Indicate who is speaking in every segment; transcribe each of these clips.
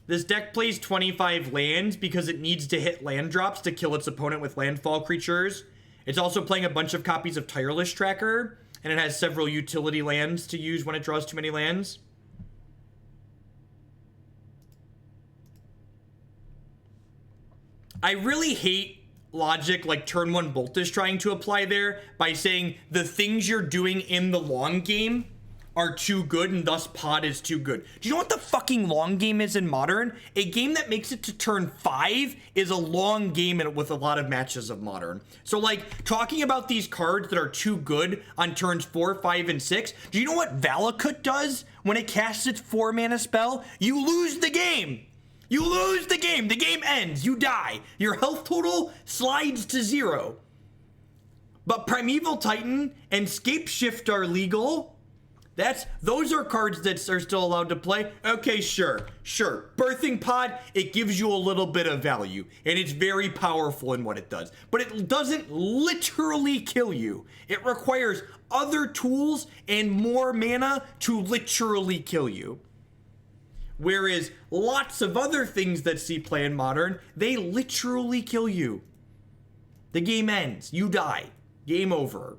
Speaker 1: This deck plays 25 lands because it needs to hit land drops to kill its opponent with landfall creatures. It's also playing a bunch of copies of Tireless Tracker, and it has several utility lands to use when it draws too many lands. I really hate logic like turn 1 Bolt is trying to apply there by saying the things you're doing in the long game are too good and thus pod is too good. Do you know what the fucking long game is in Modern? A game that makes it to turn 5 is a long game with a lot of matches of Modern. So like talking about these cards that are too good on turns 4, 5, and 6. Do you know what Valakut does when it casts its 4 mana spell? You lose the game. You lose the game. The game ends. You die. Your health total slides to 0. But Primeval Titan and Scape Shift are legal. Those are cards that are still allowed to play. Okay, sure. Birthing Pod, it gives you a little bit of value, and it's very powerful in what it does. But it doesn't literally kill you. It requires other tools and more mana to literally kill you. Whereas lots of other things that see play in Modern, they literally kill you. The game ends. You die. Game over.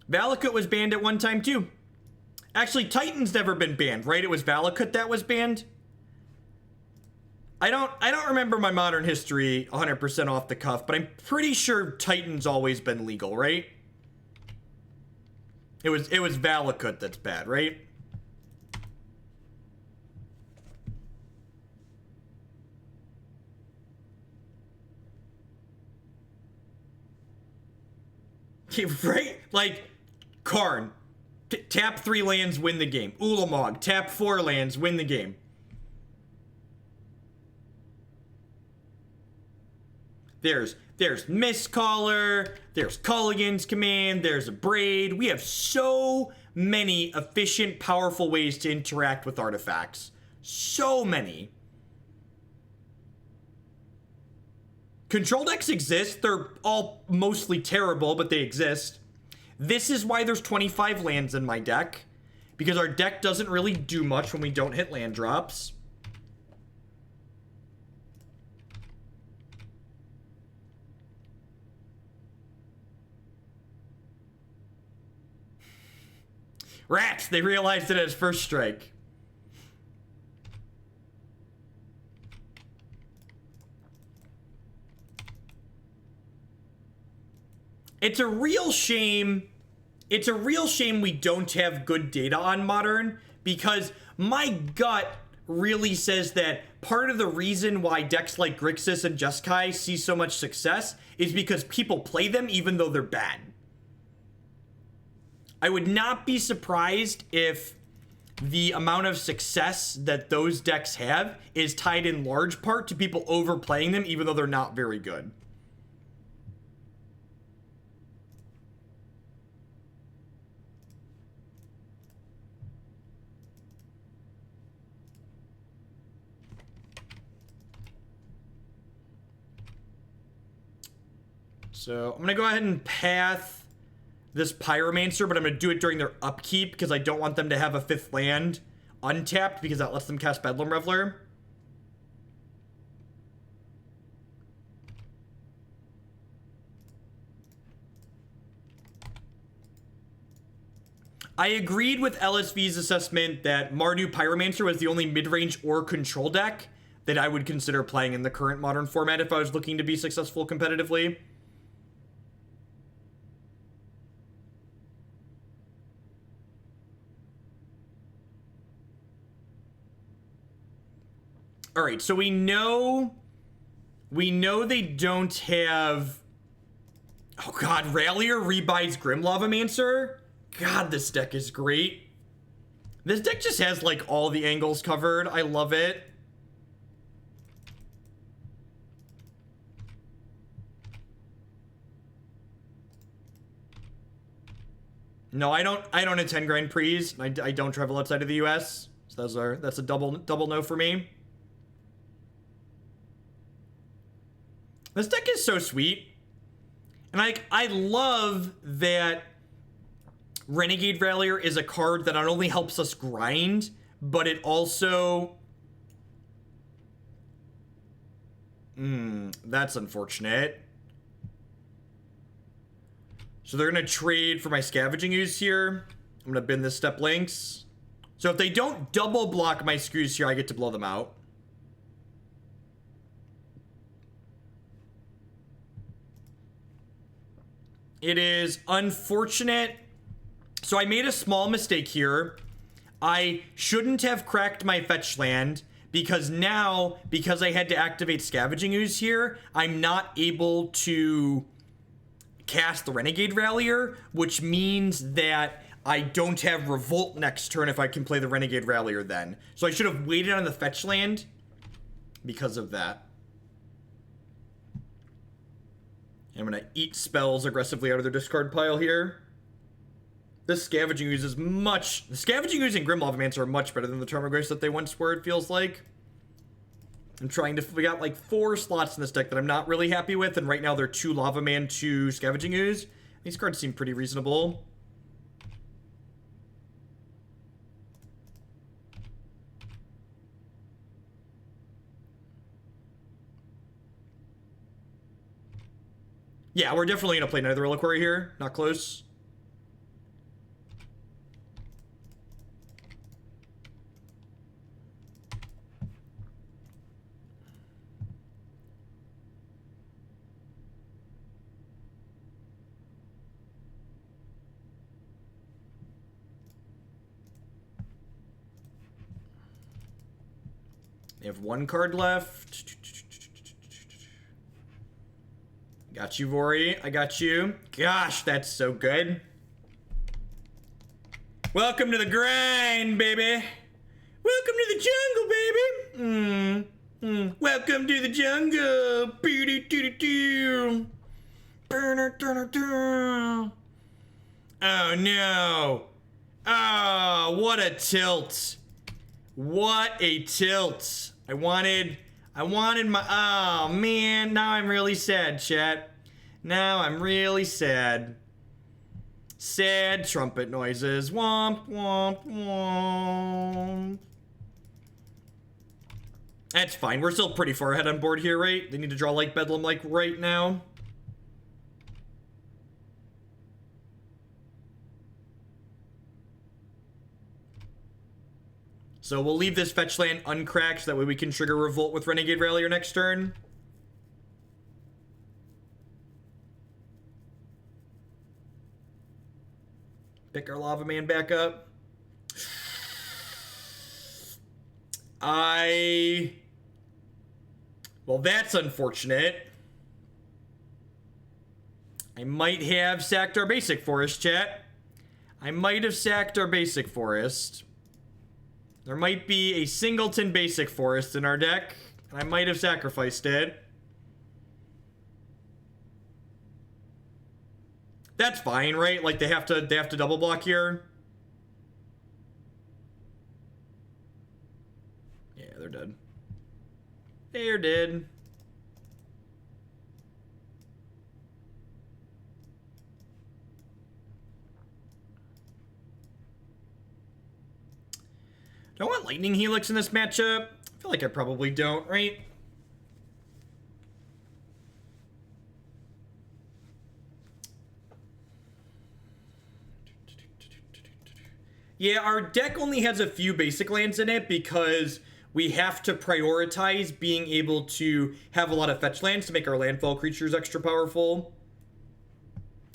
Speaker 1: Valakut was banned at one time too. Actually, Titan's never been banned, right? It was Valakut that was banned. I don't remember my Modern history 100% off the cuff, but I'm pretty sure Titan's always been legal, right? It was Valakut that's bad, right? Right? Like Karn, tap 3 lands, win the game. Ulamog, tap 4 lands, win the game. There's Mistcaller, there's Culligan's Command, there's a Braid. We have so many efficient, powerful ways to interact with artifacts. So many. Control decks exist. They're all mostly terrible, but they exist. This is why there's 25 lands in my deck, because our deck doesn't really do much when we don't hit land drops. Rats! They realized it as first strike. It's a real shame. It's a real shame we don't have good data on Modern, because my gut really says that part of the reason why decks like Grixis and Jeskai see so much success is because people play them even though they're bad. I would not be surprised if the amount of success that those decks have is tied in large part to people overplaying them even though they're not very good. So I'm going to go ahead and path this Pyromancer, but I'm going to do it during their upkeep because I don't want them to have a 5th land untapped because that lets them cast Bedlam Reveler. I agreed with LSV's assessment that Mardu Pyromancer was the only mid-range or control deck that I would consider playing in the current Modern format if I was looking to be successful competitively. All right, so we know they don't have, oh god, Rallier rebuys Grim Lavamancer. God, this deck is great. This deck just has like all the angles covered. I love it. No, I don't attend Grand Prix. I don't travel outside of the US. So that's a double no for me. This deck is so sweet. And I love that Renegade Rallier is a card that not only helps us grind, but it also... that's unfortunate. So they're going to trade for my Scavenging Ooze here. I'm going to bin this Steppe Lynx. So if they don't double block my screws here, I get to blow them out. It is unfortunate. So I made a small mistake here. I shouldn't have cracked my fetch land because now, because I had to activate Scavenging Ooze here, I'm not able to cast the Renegade Rallier, which means that I don't have Revolt next turn if I can play the Renegade Rallier then. So I should have waited on the fetch land because of that. I'm going to eat spells aggressively out of their discard pile here. This Scavenging Ooze is much... The Scavenging Ooze and Grim Lavamancer are much better than the Termagrice that they once were, it feels like. I'm trying to... We got like 4 slots in this deck that I'm not really happy with, and right now they're 2 Lavaman, 2 Scavenging Ooze. These cards seem pretty reasonable. Yeah, we're definitely going to play Night of the Reliquary here. Not close. They have 1 card left. Got you, Vori. I got you. Gosh, that's so good. Welcome to the grind, baby. Welcome to the jungle, baby. Welcome to the jungle. Oh, no. Oh, what a tilt. What a tilt. I wanted my... Oh, man. Now I'm really sad, chat. Now I'm really sad. Sad trumpet noises. Womp, womp, womp. That's fine. We're still pretty far ahead on board here, right? They need to draw like Bedlam like right now. So we'll leave this fetch land uncracked, so that way we can trigger Revolt with Renegade Rallier next turn. Pick our Lava Man back up. Well, that's unfortunate. I might have sacked our basic forest, chat. I might have sacked our basic forest. There might be a singleton basic forest in our deck. I might have sacrificed it. That's fine, right? Like they have to double block here. Yeah, they're dead. They're dead. Do I want Lightning Helix in this matchup? I feel like I probably don't, right? Yeah, our deck only has a few basic lands in it because we have to prioritize being able to have a lot of fetch lands to make our landfall creatures extra powerful.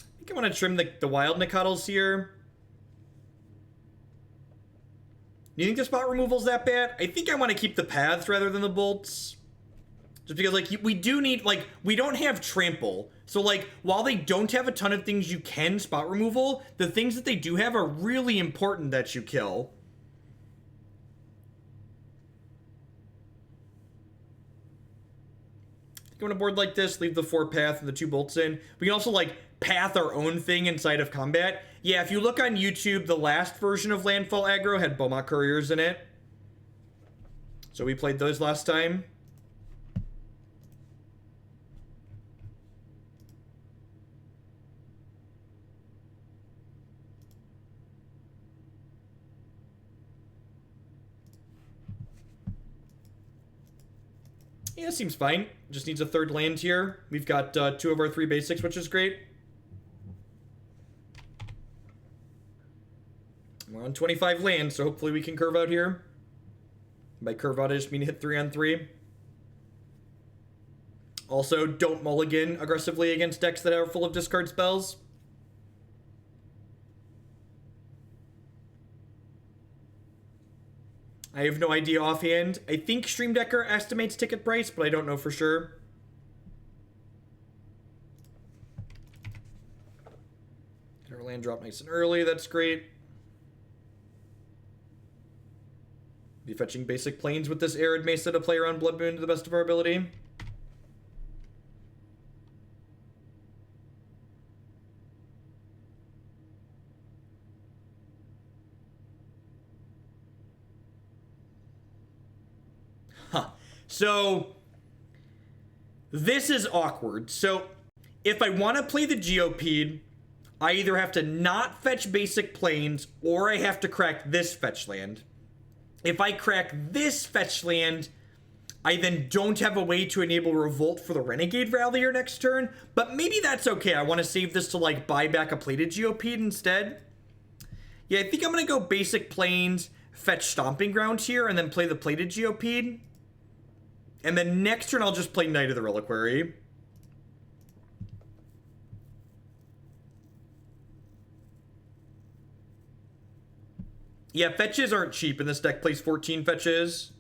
Speaker 1: I think I want to trim the Wild Nacatls here. Do you think the spot removal's that bad? I think I want to keep the paths rather than the bolts. Just because, like, we do need, like, we don't have trample. So, like, while they don't have a ton of things you can spot removal, the things that they do have are really important that you kill. Go on a board like this, leave the 4 path and the 2 bolts in. We can also, like, path our own thing inside of combat. Yeah, if you look on YouTube, the last version of Landfall Aggro had Beaumont Couriers in it. So we played those last time. Yeah, seems fine. Just needs a third land here. We've got 2 of our 3 basics, which is great. We're on 25 lands, so hopefully we can curve out here. By curve out, I just mean hit 3 on 3. Also, don't mulligan aggressively against decks that are full of discard spells. I have no idea offhand. I think Stream Decker estimates ticket price, but I don't know for sure. Get our land drop nice and early, that's great. Be fetching basic planes with this Arid Mesa to play around Blood Moon to the best of our ability. So, this is awkward. So, if I want to play the Geopede, I either have to not fetch basic planes, or I have to crack this fetch land. If I crack this fetch land, I then don't have a way to enable Revolt for the Renegade Rallier next turn, but maybe that's okay. I want to save this to, like, buy back a Plated Geopede instead. Yeah, I think I'm going to go basic planes, fetch Stomping Ground here, and then play the Plated Geopede. And then next turn, I'll just play Knight of the Reliquary. Yeah, fetches aren't cheap, and this deck plays 14 fetches.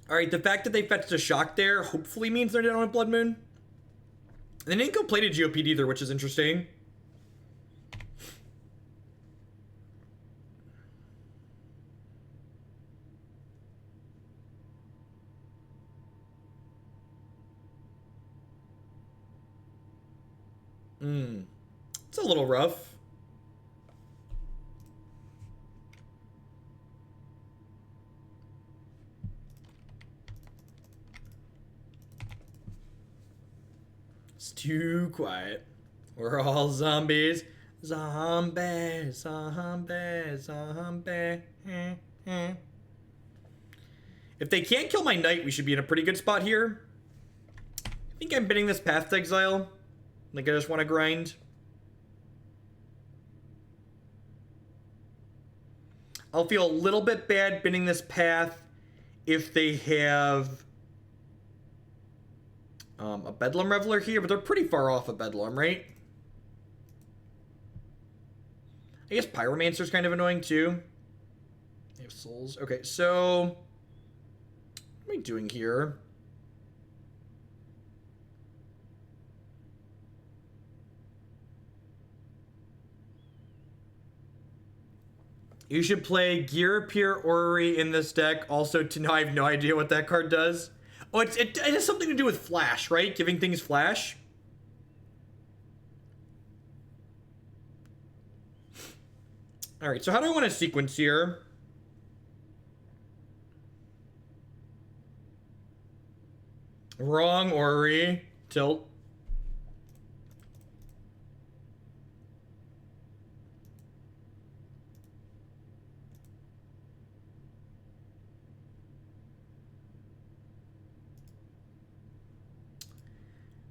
Speaker 1: Alright, the fact that they fetched a shock there hopefully means they're down with Blood Moon. They didn't go Plated Geopede either, which is interesting. It's a little rough. It's too quiet. We're all zombies. Zombie, zombie, zombie. If they can't kill my knight, we should be in a pretty good spot here. I think I'm bidding this Path to Exile. Like, I just want to grind. I'll feel a little bit bad bidding this Path if they have a Bedlam Reveler here, but they're pretty far off of Bedlam, right? I guess Pyromancer's kind of annoying too. They have souls. Okay, so what am I doing here? You should play Gear Appear Orrery in this deck. Also, to know, I have no idea what that card does. Oh, it has something to do with flash, right? Giving things flash. All right, so how do I want to sequence here? Wrong, Orrery. Tilt.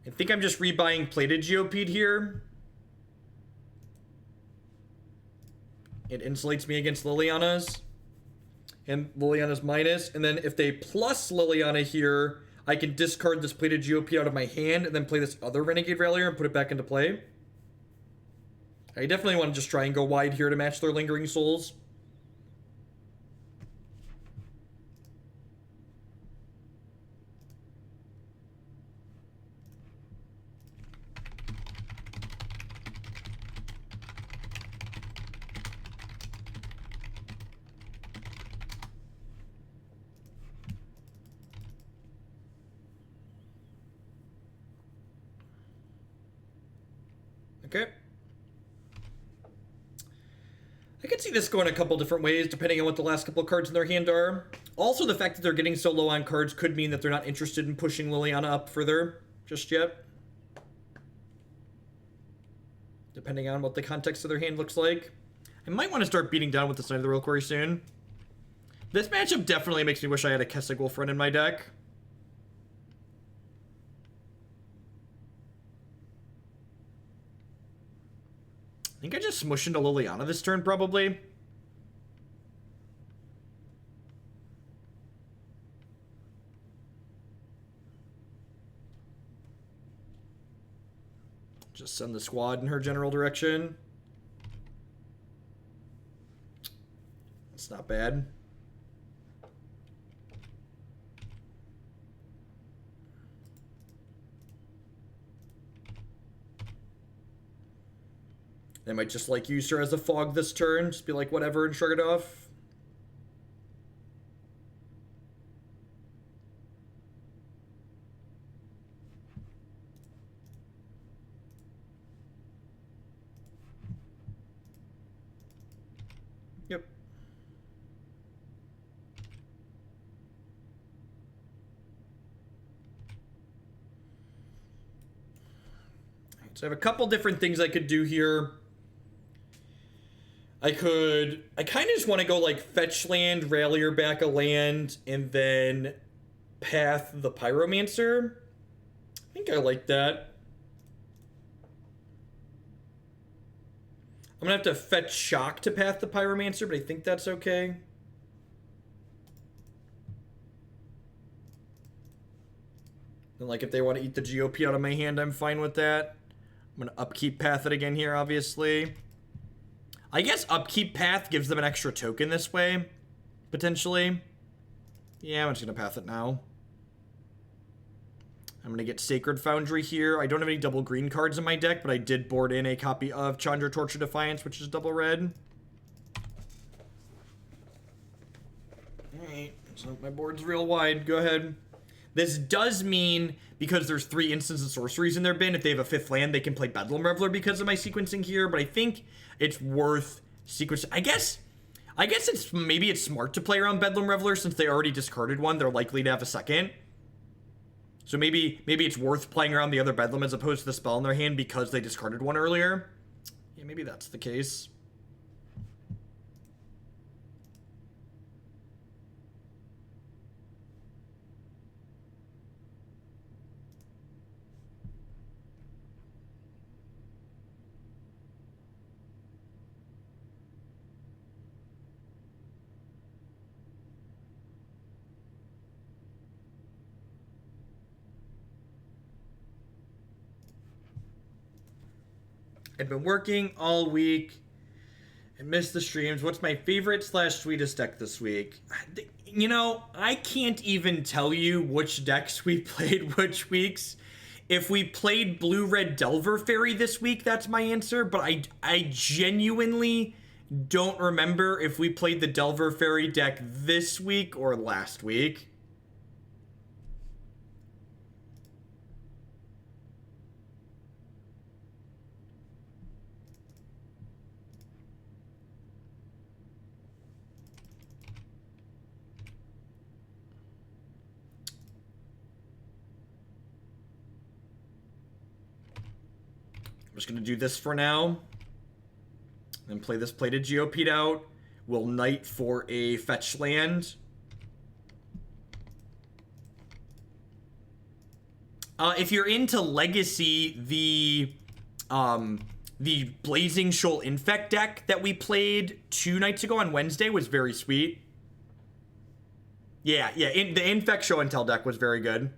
Speaker 1: I think I'm just rebuying Plated Geopede here. It insulates me against Liliana's. And Liliana's minus. And then if they plus Liliana here, I can discard this Plated Geopede out of my hand and then play this other Renegade Rallier and put it back into play. I definitely want to just try and go wide here to match their Lingering Souls. Okay. I could see this going a couple different ways depending on what the last couple of cards in their hand are. Also, the fact that they're getting so low on cards could mean that they're not interested in pushing Liliana up further just yet. Depending on what the context of their hand looks like. I might want to start beating down with the Sign of the Reliquary soon. This matchup definitely makes me wish I had a Kessig Wolf Run in my deck. I think I just smush into Liliana this turn, probably. Just send the squad in her general direction. It's not bad. They might just like use her as a fog this turn. Just be like, whatever, and shrug it off. Yep. So I have a couple different things I could do here. I kind of just want to go like fetch land, Rallier back a land, and then path the Pyromancer. I think I like that. I'm gonna have to fetch Shock to path the Pyromancer, but I think that's okay. And like if they want to eat the Geopede out of my hand, I'm fine with that. I'm gonna upkeep path it again here, obviously. I guess upkeep path gives them an extra token this way, potentially. Yeah, I'm just gonna path it now. I'm gonna get Sacred Foundry here. I don't have any double green cards in my deck, but I did board in a copy of Chandra, Torture, Defiance, which is double red. Alright, so my board's real wide. Go ahead. This does mean, because there's 3 instants of sorceries in their bin, if they have a 5th land, they can play Bedlam Reveler because of my sequencing here, but I think it's worth sequencing. I guess maybe it's smart to play around Bedlam Reveler since they already discarded one. They're likely to have a second. So maybe it's worth playing around the other Bedlam as opposed to the spell in their hand because they discarded one earlier. Yeah, maybe that's the case. I've been working all week and missed the streams. What's my favorite / sweetest deck this week? You know, I can't even tell you which decks we played which weeks. If we played Blue-Red Delver Fairy this week, that's my answer. But I genuinely don't remember if we played the Delver Fairy deck this week or last week. I'm just going to do this for now. Then play this Plated Geopede out. We'll Knight for a fetch land. If you're into Legacy, the Blazing Shoal Infect deck that we played 2 nights ago on Wednesday was very sweet. Yeah, the Infect Show and Tell deck was very good.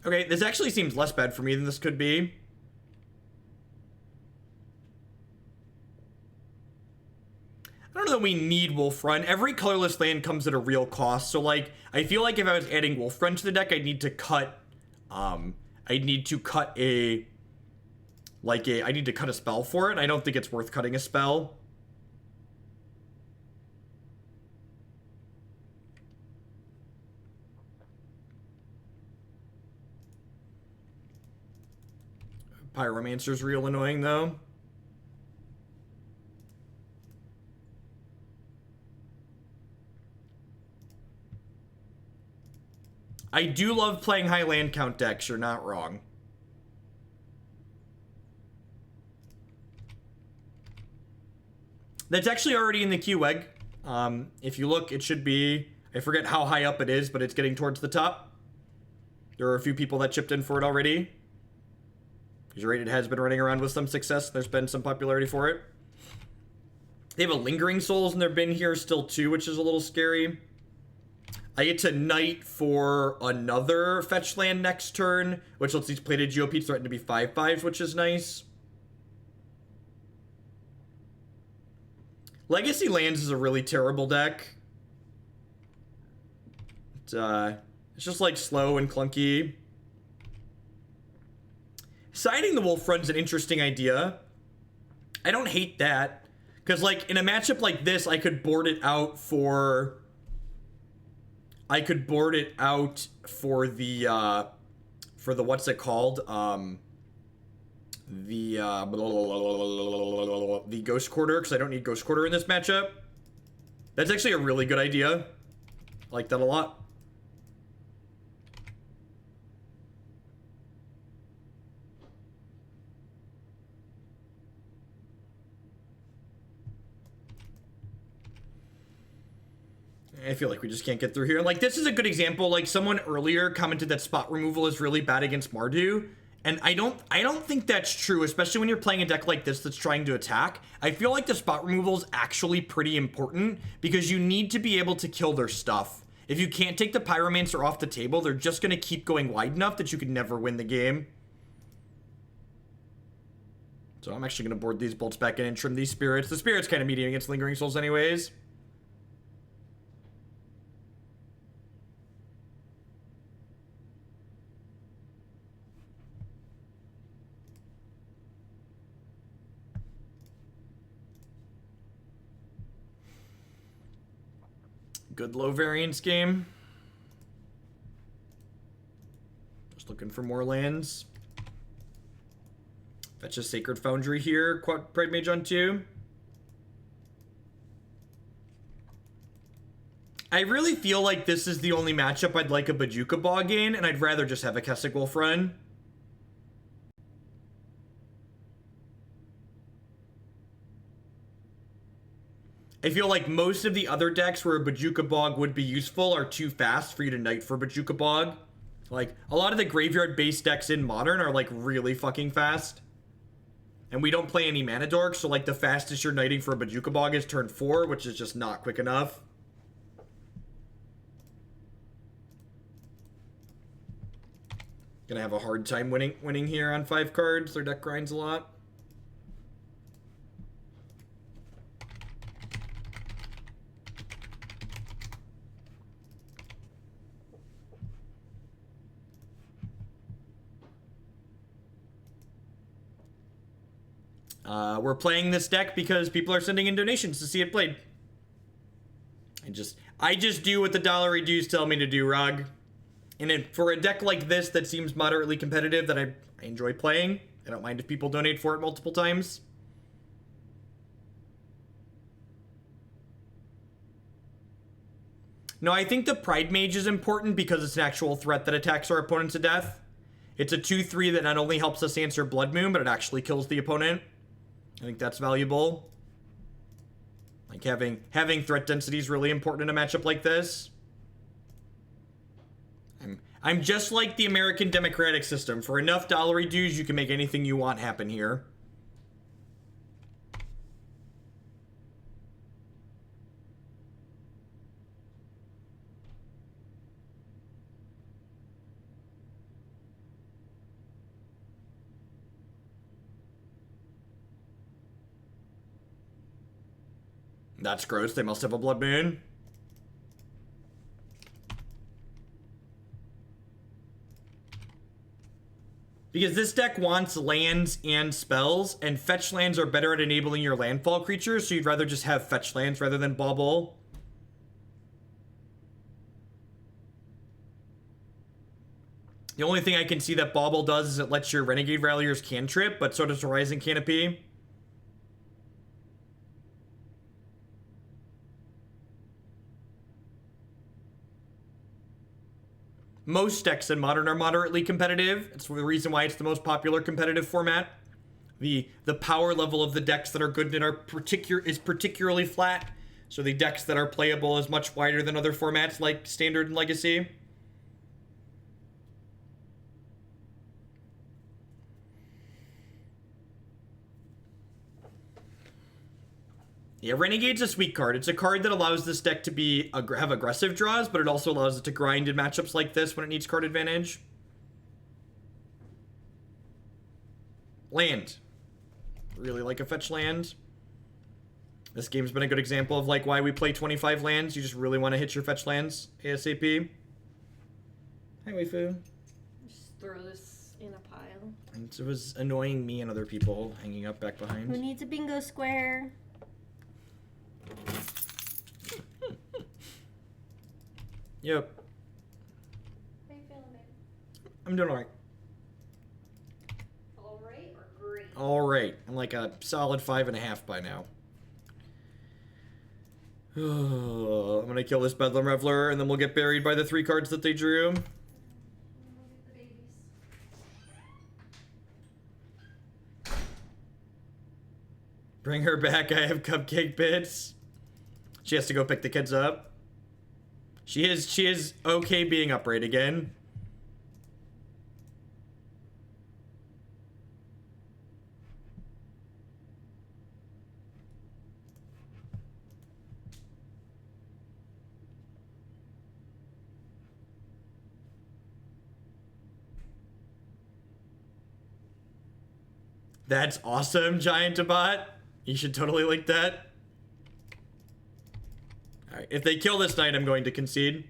Speaker 1: Okay, this actually seems less bad for me than this could be. I don't know that we need Wolf Run. Every colorless land comes at a real cost. So, like, I feel like if I was adding Wolf Run to the deck, I'd need to cut a spell for it. And I don't think it's worth cutting a spell. Pyromancer's real annoying, though. I do love playing high land count decks, you're not wrong. That's actually already in the queue, Weg. If you look, it should be... I forget how high up it is, but it's getting towards the top. There are a few people that chipped in for it already. Because you're right, it has been running around with some success. There's been some popularity for it. They have a Lingering Souls in their bin here still too, which is a little scary. I get to Knight for another fetch land next turn, which lets these Plated Geopedes threaten to be 5/5s, which is nice. Legacy Lands is a really terrible deck. It's just like slow and clunky. Siding the Wolf Run's an interesting idea. I don't hate that. Because, like, in a matchup like this, I could board it out for... I could board it out for the what's it called? The Ghost Quarter, because I don't need Ghost Quarter in this matchup. That's actually a really good idea. I like that a lot. I feel like we just can't get through here. Like, this is a good example. Like, someone earlier commented that spot removal is really bad against Mardu. And I don't think that's true, especially when you're playing a deck like this that's trying to attack. I feel like the spot removal is actually pretty important because you need to be able to kill their stuff. If you can't take the Pyromancer off the table, they're just going to keep going wide enough that you can never win the game. So I'm actually going to board these bolts back in and trim these spirits. The spirits kind of medium against Lingering Souls anyways. Good low variance game. Just looking for more lands. Fetch a Sacred Foundry here. Quad Pridemage on 2. I really feel like this is the only matchup I'd like a Bojuka Bog in, and I'd rather just have a Kessig Wolf Run. I feel like most of the other decks where a Bojuka Bog would be useful are too fast for you to Knight for Bojuka Bog. Like, a lot of the graveyard-based decks in Modern are, like, really fucking fast. And we don't play any mana dorks, so, like, the fastest you're Knighting for a Bojuka Bog is turn 4, which is just not quick enough. Gonna have a hard time winning here on 5 cards. Their deck grinds a lot. We're playing this deck because people are sending in donations to see it played. I just do what the dollar reduce tell me to do, Rog. And for a deck like this that seems moderately competitive that I enjoy playing, I don't mind if people donate for it multiple times. No, I think the Pridemage is important because it's an actual threat that attacks our opponent to death. It's a 2/3 that not only helps us answer Blood Moon, but it actually kills the opponent. I think that's valuable. Like, having threat density is really important in a matchup like this. I'm just like the American democratic system. For enough dollar dues, you can make anything you want happen here. That's gross. They must have a Blood Moon. Because this deck wants lands and spells, and fetch lands are better at enabling your landfall creatures, so you'd rather just have fetch lands rather than bauble. The only thing I can see that bauble does is it lets your Renegade Ralliers cantrip, but so does Horizon Canopy. Most decks in Modern are moderately competitive. It's the reason why it's the most popular competitive format. The power level of the decks that are good and is particularly flat. So the decks that are playable is much wider than other formats like Standard and Legacy. Yeah, Renegade's a sweet card. It's a card that allows this deck to have aggressive draws, but it also allows it to grind in matchups like this when it needs card advantage. Land. Really like a fetch land. This game's been a good example of like why we play 25 lands. You just really want to hit your fetch lands ASAP. Hi, waifu.
Speaker 2: Just throw this in a pile.
Speaker 1: And it was annoying me and other people hanging up back behind.
Speaker 3: Who needs a bingo square?
Speaker 1: Yep.
Speaker 2: How you feeling, babe?
Speaker 1: I'm doing alright.
Speaker 2: Alright or great?
Speaker 1: Alright. I'm like a solid 5.5 by now. I'm gonna kill this Bedlam Reveler and then we'll get buried by the 3 cards that they drew.
Speaker 2: Look at the babies.
Speaker 1: Bring her back, I have cupcake bits. She has to go pick the kids up. She is okay being upright again. That's awesome, Giantabot. You should totally like that. Alright, if they kill this knight, I'm going to concede.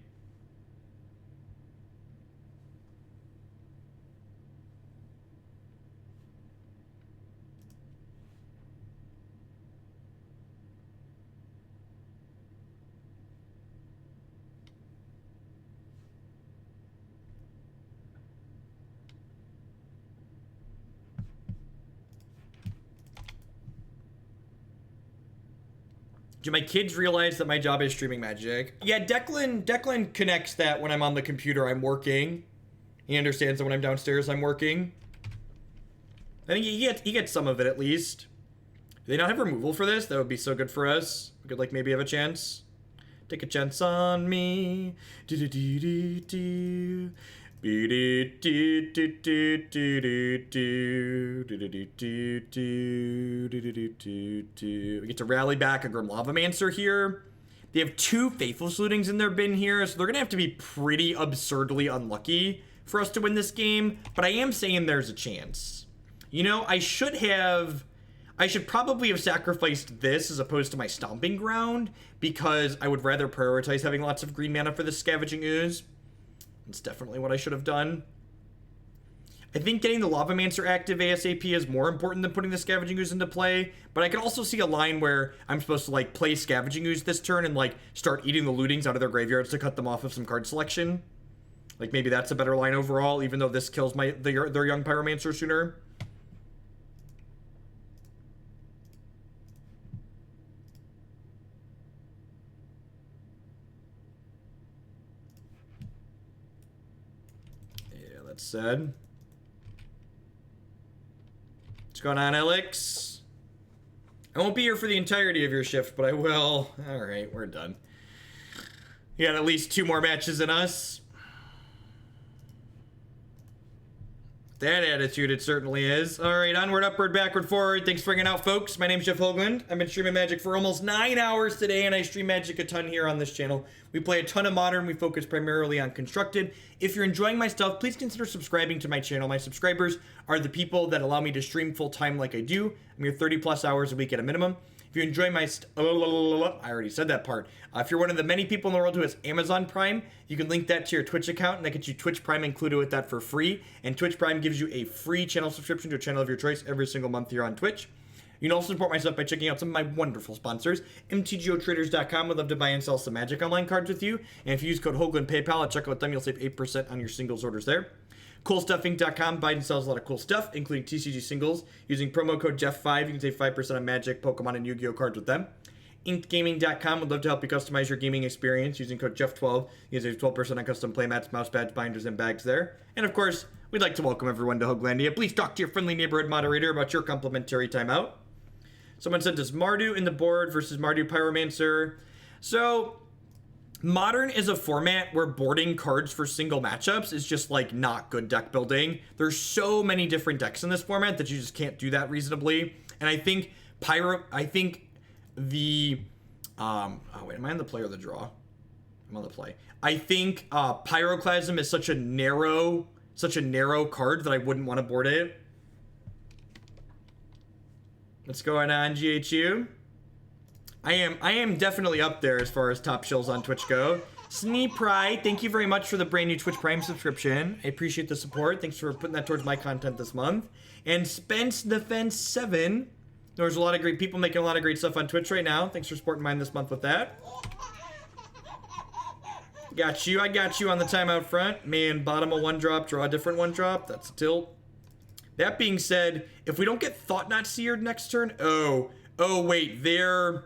Speaker 1: Do my kids realize that my job is streaming Magic? Yeah, Declan connects that when I'm on the computer, I'm working. He understands that when I'm downstairs, I'm working. I think he gets some of it at least. Do they not have removal for this? That would be so good for us. We could like maybe have a chance. Take a chance on me. Do do do do do. We get to rally back a Grim Lavamancer here. They have 2 Faithless Lootings in their bin here, so they're gonna have to be pretty absurdly unlucky for us to win this game, but I am saying there's a chance. You know, I should probably have sacrificed this as opposed to my Stomping Ground, because I would rather prioritize having lots of green mana for the Scavenging Ooze. It's definitely what I should have done. I think getting the Lavamancer active ASAP is more important than putting the Scavenging Ooze into play, but I can also see a line where I'm supposed to like play Scavenging Ooze this turn and like start eating the lootings out of their graveyards to cut them off of some card selection. Like maybe that's a better line overall, even though this kills their young Pyromancer sooner. Said. What's going on, Alex? I won't be here for the entirety of your shift, but I will. Alright, we're done. You got at least 2 more matches in us. That attitude, it certainly is. Alright, onward, upward, backward, forward. Thanks for hanging out, folks. My name's Jeff Hoagland. I've been streaming Magic for almost 9 hours today, and I stream Magic a ton here on this channel. We play a ton of Modern. We focus primarily on Constructed. If you're enjoying my stuff, please consider subscribing to my channel. My subscribers are the people that allow me to stream full-time like I do. I'm here 30-plus hours a week at a minimum. If you enjoy my I already said that part. If you're one of the many people in the world who has Amazon Prime, you can link that to your Twitch account, and that gets you Twitch Prime included with that for free. And Twitch Prime gives you a free channel subscription to a channel of your choice every single month here on Twitch. You can also support myself by checking out some of my wonderful sponsors. MTGOtraders.com would love to buy and sell some Magic Online cards with you. And if you use code Hoagland PayPal at checkout with them, you'll save 8% on your singles orders there. CoolStuffInc.com buys and sells a lot of cool stuff, including TCG singles. Using promo code Jeff5, you can save 5% on Magic, Pokemon, and Yu-Gi-Oh cards with them. inkedgaming.com would love to help you customize your gaming experience using code Jeff12. You get 12% on custom playmats, mouse pads, binders, and bags there. And of course, we'd like to welcome everyone to Hooglandia. Please talk to your friendly neighborhood moderator about your complimentary timeout. Someone sent us Mardu in the board versus Mardu Pyromancer. So, Modern is a format where boarding cards for single matchups is just like not good deck building. There's so many different decks in this format that you just can't do that reasonably. And I think the oh wait, am I on the play or the draw? I'm on the play. I think Pyroclasm is such a narrow card that I wouldn't want to board it. What's going on, GHU? I am definitely up there as far as top shills on Twitch go. Snee Pride, thank you very much for the brand new Twitch Prime subscription. I appreciate the support. Thanks for putting that towards my content this month. And Spence Defense 7. There's a lot of great people making a lot of great stuff on Twitch right now. Thanks for supporting mine this month with that. Got you. I got you on the timeout front. Man, bottom a 1-drop, draw a different 1-drop. That's a tilt. That being said, if we don't get Thought Knot Seared next turn, oh wait, they're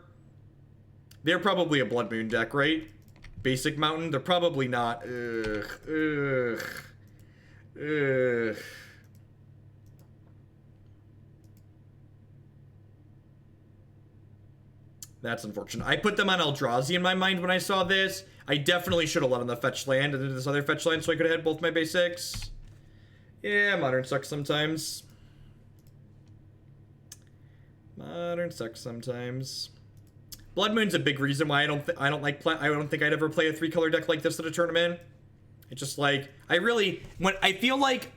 Speaker 1: probably a Blood Moon deck, right? Basic Mountain? They're probably not. Ugh. That's unfortunate. I put them on Eldrazi in my mind when I saw this. I definitely should have let them the fetch land and then this other fetch land so I could have had both my basics. Yeah, Modern sucks sometimes. Modern sucks sometimes. Blood Moon's a big reason why I don't think I'd ever play a 3-color deck like this at a tournament. It's just like I feel like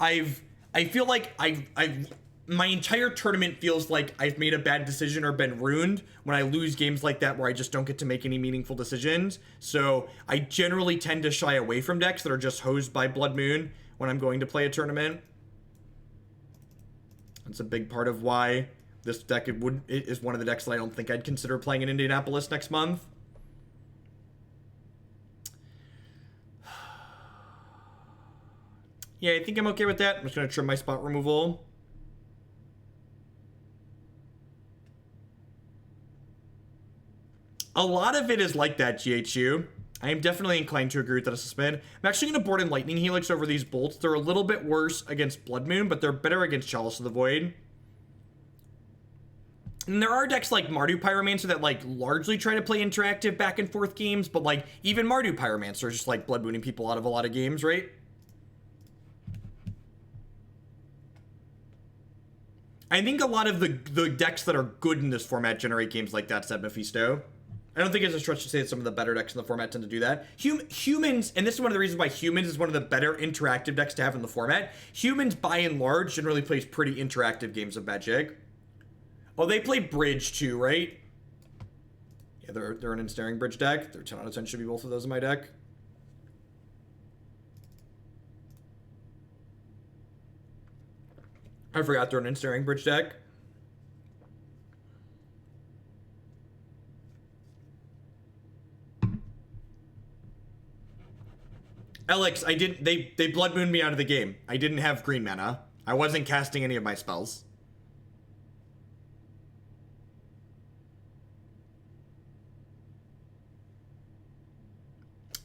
Speaker 1: my entire tournament feels like I've made a bad decision or been ruined when I lose games like that where I just don't get to make any meaningful decisions. So I generally tend to shy away from decks that are just hosed by Blood Moon when I'm going to play a tournament. That's a big part of why this deck is one of the decks that I don't think I'd consider playing in Indianapolis next month. Yeah, I think I'm okay with that. I'm just going to trim my spot removal. A lot of it is like that, GHU. I am definitely inclined to agree with that assessment. I'm actually going to board in Lightning Helix over these bolts. They're a little bit worse against Blood Moon, but they're better against Chalice of the Void. And there are decks like Mardu Pyromancer that like largely try to play interactive back and forth games, but like even Mardu Pyromancer is just like Blood Mooning people out of a lot of games, right? I think a lot of the decks that are good in this format generate games like that, said Mephisto. I don't think it's a stretch to say that some of the better decks in the format tend to do that. Humans, and this is one of the reasons why Humans is one of the better interactive decks to have in the format. Humans, by and large, generally plays pretty interactive games of Magic. Oh, they play Bridge too, right? Yeah, they're an Ensnaring Bridge deck. They're 10 out of 10 should be both of those in my deck. I forgot they're an Ensnaring Bridge deck. Alex, they Blood Mooned me out of the game. I didn't have green mana. I wasn't casting any of my spells.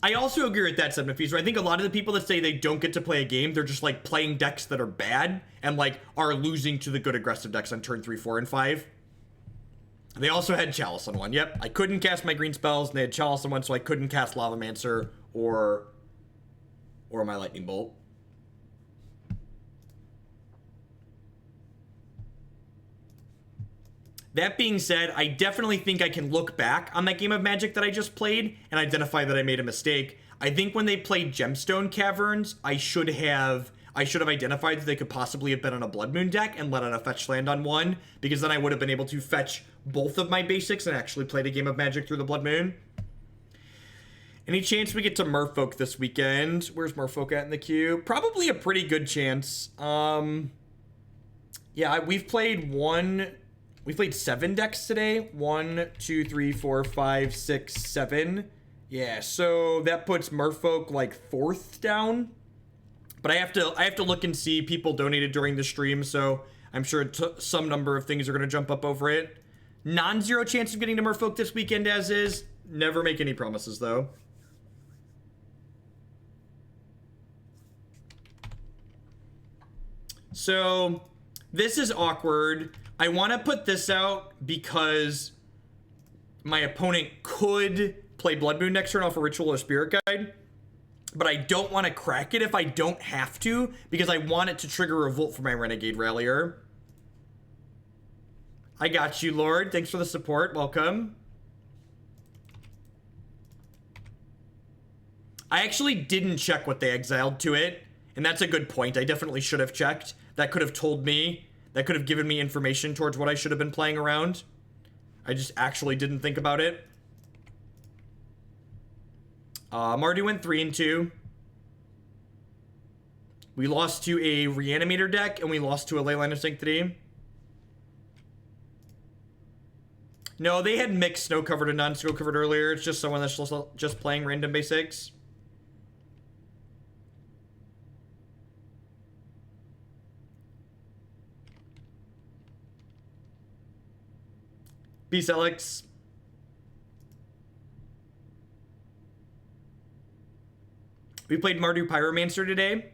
Speaker 1: I also agree with that, Subnifees. I think a lot of the people that say they don't get to play a game, they're just like playing decks that are bad and like are losing to the good aggressive decks on turn 3, 4, and 5. They also had Chalice on one. Yep, I couldn't cast my green spells, and they had Chalice on one, so I couldn't cast Lavamancer or my Lightning Bolt. That being said, I definitely think I can look back on that game of Magic that I just played and identify that I made a mistake. I think when they played Gemstone Caverns, I should have identified that they could possibly have been on a Blood Moon deck and let on a fetch land on one, because then I would have been able to fetch both of my basics and actually played a game of Magic through the Blood Moon. Any chance we get to Merfolk this weekend? Where's Merfolk at in the queue? Probably a pretty good chance. Yeah, we've played 7 decks today. 1, 2, 3, 4, 5, 6, 7. Yeah, so that puts Merfolk like 4th down. But I have to look and see. People donated during the stream, so I'm sure some number of things are going to jump up over it. Non-zero chance of getting to Merfolk this weekend as is. Never make any promises, though. So, this is awkward. I want to put this out because my opponent could play Blood Moon next turn off a Ritual or Spirit Guide. But I don't want to crack it if I don't have to, because I want it to trigger Revolt for my Renegade Rallier. I got you, Lord. Thanks for the support. Welcome. I actually didn't check what they exiled to it, and that's a good point. I definitely should have checked. That could have told me, that could have given me information towards what I should have been playing around. I just actually didn't think about it. Mardu went 3-2. We lost to a Reanimator deck, and we lost to a Leyline of Sanctity. No, they had mixed snow-covered and non-snow-covered earlier. It's just someone that's just playing random basics. Peace, Alex. We played Mardu Pyromancer today.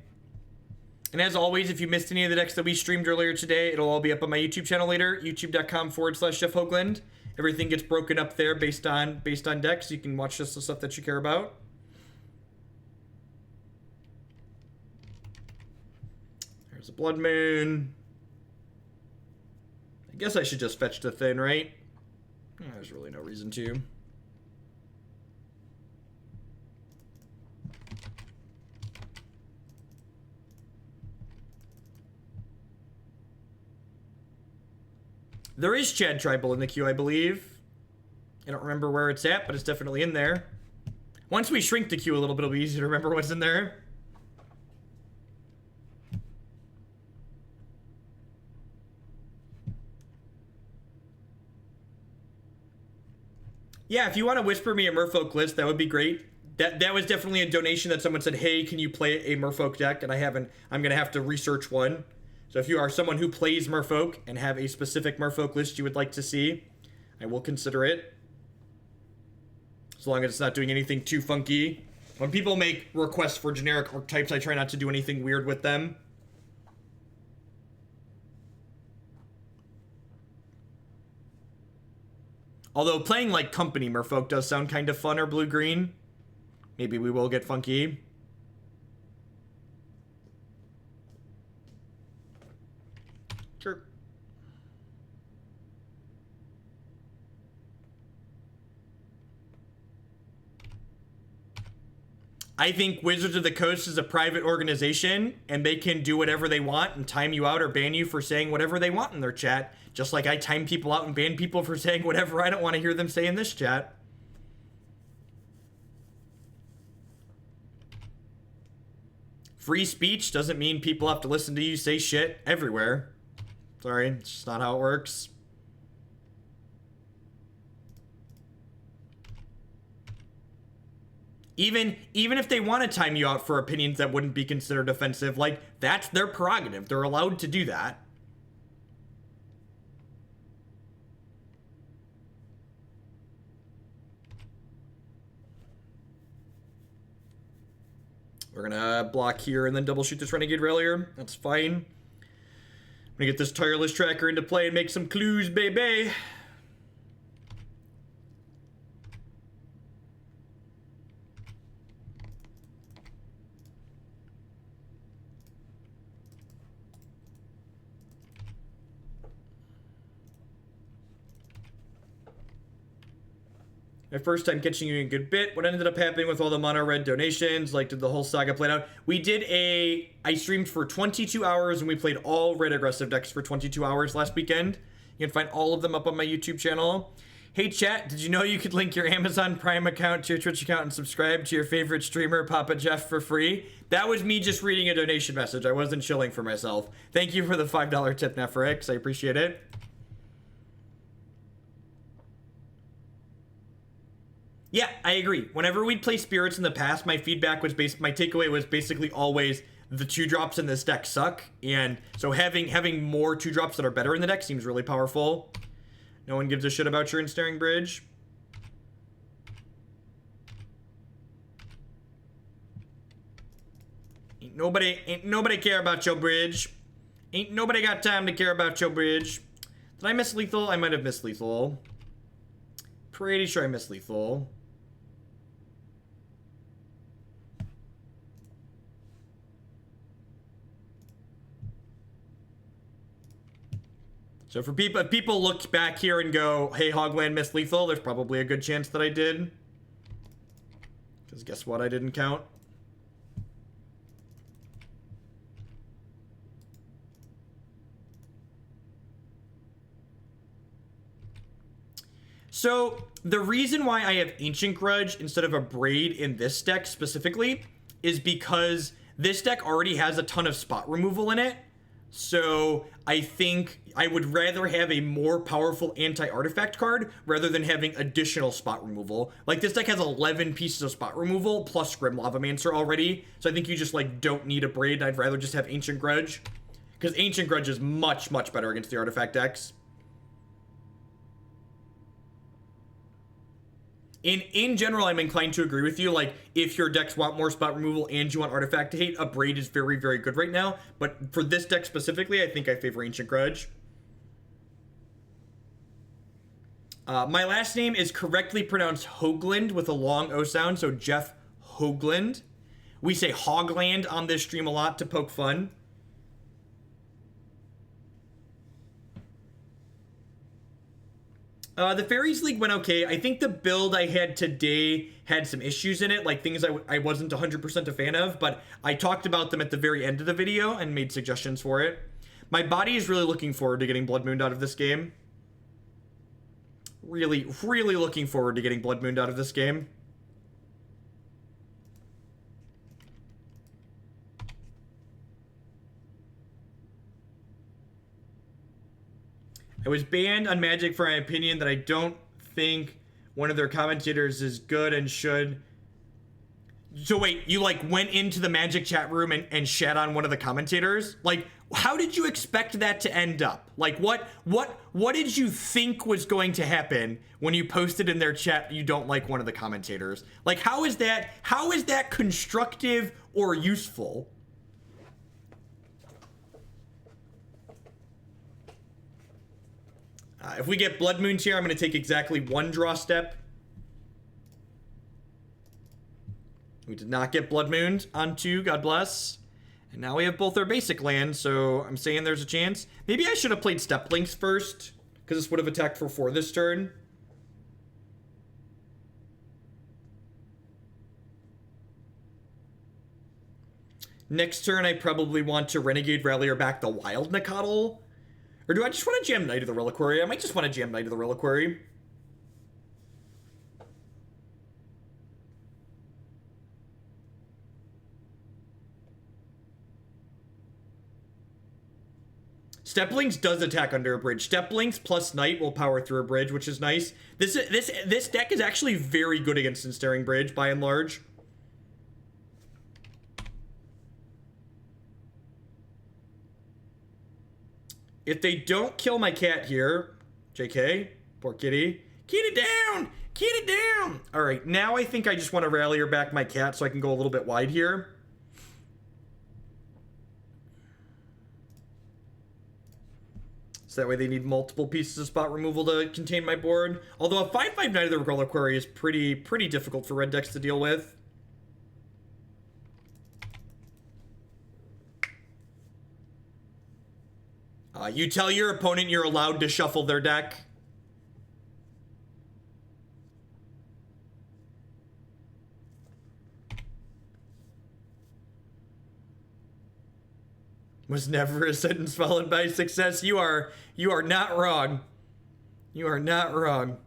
Speaker 1: And as always, if you missed any of the decks that we streamed earlier today, it'll all be up on my YouTube channel later, youtube.com/Jeff Hoagland. Everything gets broken up there based on decks. You can watch just the stuff that you care about. There's a Blood Moon. I guess I should just fetch the Thin, right? There's really no reason to. There is Chad Tribal in the queue, I believe. I don't remember where it's at, but it's definitely in there. Once we shrink the queue a little bit, it'll be easy to remember what's in there. Yeah, if you want to whisper me a Merfolk list, that would be great. That was definitely a donation that someone said, hey, can you play a Merfolk deck? And I haven't. I'm going to have to research one. So if you are someone who plays Merfolk and have a specific Merfolk list you would like to see, I will consider it. As long as it's not doing anything too funky. When people make requests for generic archetypes, I try not to do anything weird with them. Although playing like Company Merfolk does sound kind of fun, or blue-green. Maybe we will get funky. Sure. I think Wizards of the Coast is a private organization, and they can do whatever they want and time you out or ban you for saying whatever they want in their chat. Just like I time people out and ban people for saying whatever I don't want to hear them say in this chat. Free speech doesn't mean people have to listen to you say shit everywhere. Sorry, it's just not how it works. Even if they want to time you out for opinions that wouldn't be considered offensive, like, that's their prerogative. They're allowed to do that. We're gonna block here and then double shoot this Renegade Rallier. That's fine. I'm gonna get this Tireless Tracker into play and make some clues, baby. My first time catching you in a good bit. What ended up happening with all the mono red donations? Like, did the whole saga play out? I streamed for 22 hours and we played all red aggressive decks for 22 hours last weekend. You can find all of them up on my YouTube channel. Hey chat, did you know you could link your Amazon Prime account to your Twitch account and subscribe to your favorite streamer, Papa Jeff, for free? That was me just reading a donation message. I wasn't chilling for myself. Thank you for the $5 tip, Neferix. I appreciate it. Yeah, I agree. Whenever we'd play spirits in the past, my takeaway was basically always the 2-drops in this deck suck, and so having more 2-drops that are better in the deck seems really powerful. No one gives a shit about your Ensnaring Bridge. Ain't nobody care about your bridge. Ain't nobody got time to care about your bridge. Did I miss lethal? I might have missed lethal. Pretty sure I missed lethal. So for people, if people look back here and go, hey, Hogland missed lethal, there's probably a good chance that I did. Because guess what? I didn't count. So the reason why I have Ancient Grudge instead of a Braid in this deck specifically is because this deck already has a ton of spot removal in it. So I think I would rather have a more powerful anti-artifact card rather than having additional spot removal. Like, this deck has 11 pieces of spot removal plus Grim Lavamancer already. So I think you just, like, don't need a Braid. I'd rather just have Ancient Grudge. Because Ancient Grudge is much, much better against the artifact decks. In general, I'm inclined to agree with you. Like, if your decks want more spot removal and you want artifact to hate, a Braid is very, very good right now. But for this deck specifically, I think I favor Ancient Grudge. My last name is correctly pronounced Hoagland with a long O sound, so Jeff Hoagland. We say Hogland on this stream a lot to poke fun. The Fairies League went okay. I think the build I had today had some issues in it, like things I wasn't 100% a fan of, but I talked about them at the very end of the video and made suggestions for it. My body is really looking forward to getting Blood Mooned out of this game. Really, really looking forward to getting Blood Mooned out of this game. I was banned on Magic for my opinion that I don't think one of their commentators is good and should. So wait, you like went into the Magic chat room and shat on one of the commentators? Like, how did you expect that to end up? Like, what did you think was going to happen when you posted in their chat you don't like one of the commentators? Like, how is that constructive or useful? If we get Blood Moons here, I'm going to take exactly one draw step. We did not get Blood Moons on 2, God bless. And now we have both our basic lands, so I'm saying there's a chance. Maybe I should have played Steppe Lynx first, because this would have attacked for 4 this turn. Next turn, I probably want to Renegade Rallier back the Wild Nacatl. Or do I just want to jam Knight of the Reliquary? I might just want to jam Knight of the Reliquary. Steppe Lynx does attack under a bridge. Steppe Lynx plus Knight will power through a bridge, which is nice. This deck is actually very good against Ensnaring Bridge, by and large. If they don't kill my cat here, JK, poor kitty, kitty down, kitty down. All right, now I think I just want to Rallier back my cat so I can go a little bit wide here. So that way they need multiple pieces of spot removal to contain my board. Although a 5/5 Knight of the Reliquary is pretty difficult for red decks to deal with. You tell your opponent you're allowed to shuffle their deck. Was never a sentence followed by success. You are not wrong. You are not wrong.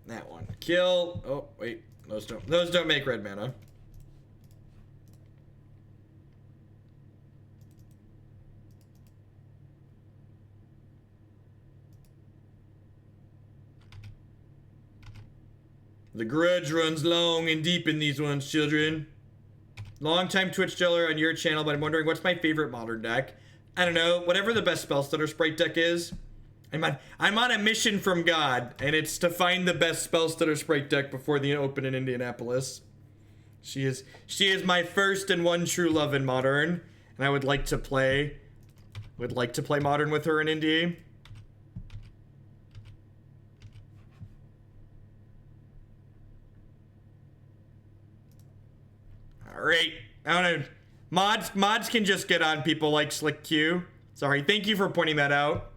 Speaker 1: That one. Kill. Oh, wait. Those don't make red mana. The grudge runs long and deep in these ones, children. Long-time Twitch stellar on your channel, but I'm wondering what's my favorite modern deck? I don't know, whatever the best spell stutter sprite deck is. I'm on a mission from God, and it's to find the best spell stutter sprite deck before the Open in Indianapolis. She is my first and one true love in Modern, and I would like to play Modern with her in Indy. All right, I don't know. Mods can just get on people like Slick Q. Sorry, thank you for pointing that out.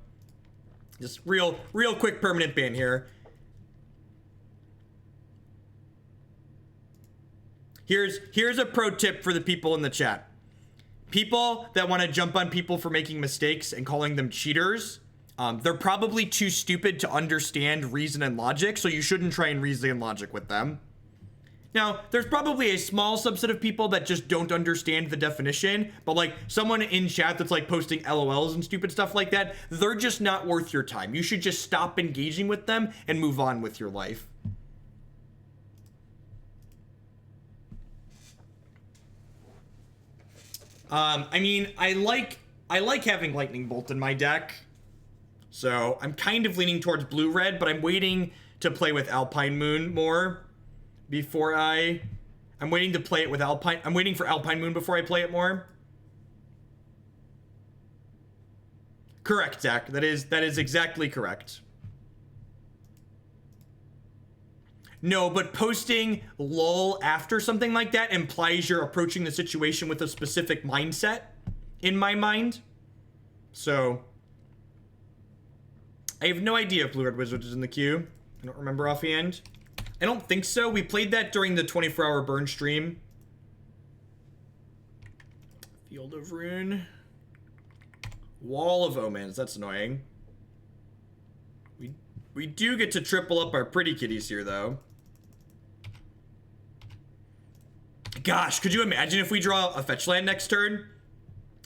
Speaker 1: Just real quick permanent ban here. Here's a pro tip for the people in the chat. People that want to jump on people for making mistakes and calling them cheaters, they're probably too stupid to understand reason and logic, so you shouldn't try and reason and logic with them. Now, there's probably a small subset of people that just don't understand the definition, but like someone in chat that's like posting LOLs and stupid stuff like that, they're just not worth your time. You should just stop engaging with them and move on with your life. I mean, I like having Lightning Bolt in my deck, so I'm kind of leaning towards blue-red, but I'm waiting to play with Alpine Moon more before I'm waiting to play it with Alpine. I'm waiting for Alpine Moon before I play it more. Correct, Zach. That is exactly correct. No, but posting lol after something like that implies you're approaching the situation with a specific mindset, in my mind. So, I have no idea if Blue Red Wizard is in the queue. I don't remember offhand. I don't think so. We played that during the 24-hour burn stream. Field of Ruin. Wall of Omens. That's annoying. We do get to triple up our pretty kitties here, though. Gosh, could you imagine if we draw a fetch land next turn?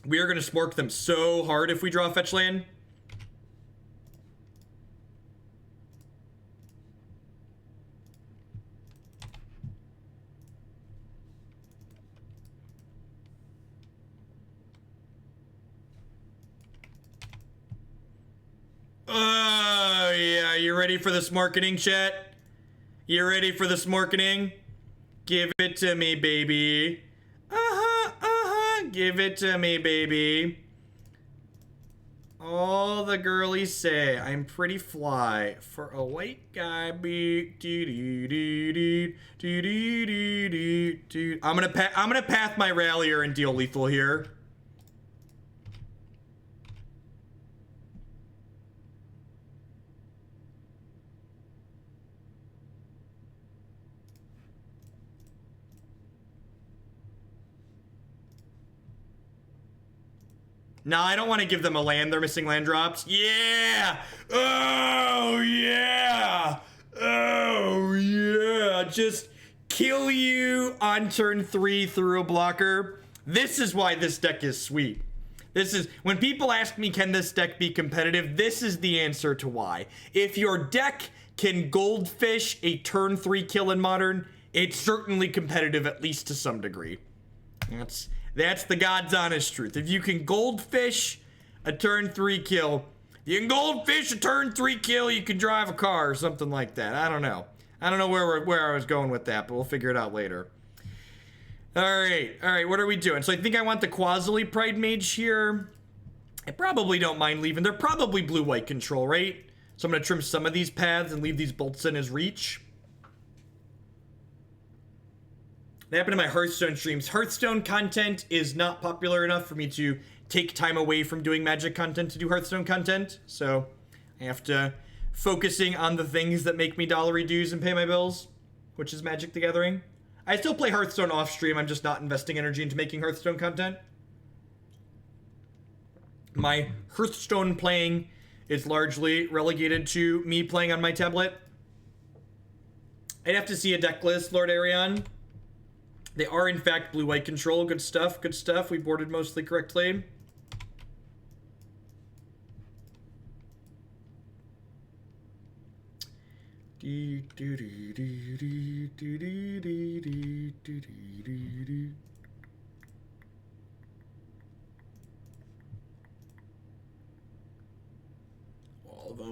Speaker 1: We are going to smork them so hard if we draw a fetch land. Oh, yeah. You ready for this marketing, chat? You ready for this marketing? Give it to me, baby. Give it to me, baby. All the girlies say I'm pretty fly for a white guy. I'm gonna path my Rallier and deal lethal here. No, I don't want to give them a land. They're missing land drops. Yeah! Oh, yeah! Oh, yeah! Just kill you on turn 3 through a blocker. This is why this deck is sweet. This is, when people ask me, can this deck be competitive? This is the answer to why. If your deck can goldfish a turn 3 kill in Modern, it's certainly competitive, at least to some degree. That's the God's honest truth. If you can goldfish a turn 3 kill, you can goldfish a turn 3 kill, you can drive a car or something like that. I don't know. I don't know where I was going with that, but we'll figure it out later. All right, what are we doing? So I think I want the Qasali Pridemage here. I probably don't mind leaving. They're probably blue-white control, right? So I'm going to trim some of these paths and leave these bolts in his reach. That happened to my Hearthstone streams. Hearthstone content is not popular enough for me to take time away from doing Magic content to do Hearthstone content. So I have to focusing on the things that make me dollary dues and pay my bills, which is Magic the Gathering. I still play Hearthstone off stream. I'm just not investing energy into making Hearthstone content. My Hearthstone playing is largely relegated to me playing on my tablet. I'd have to see a deck list, Lord Arion. They are, in fact, blue-white control. Good stuff, good stuff. We boarded mostly correctly.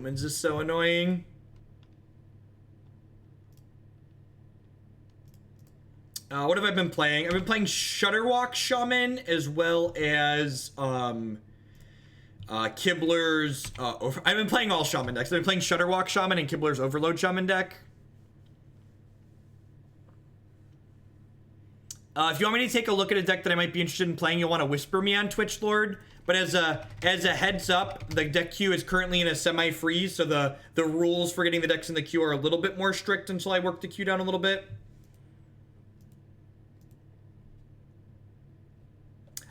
Speaker 1: Omens is so annoying. What have I been playing? I've been playing Shudderwalk Shaman as well as Kibler's. I've been playing all Shaman decks. I've been playing Shudderwalk Shaman and Kibler's Overload Shaman deck. If you want me to take a look at a deck that I might be interested in playing, you'll want to whisper me on Twitch, Lord. But as a heads up, the deck queue is currently in a semi-freeze, so the rules for getting the decks in the queue are a little bit more strict until I work the queue down a little bit.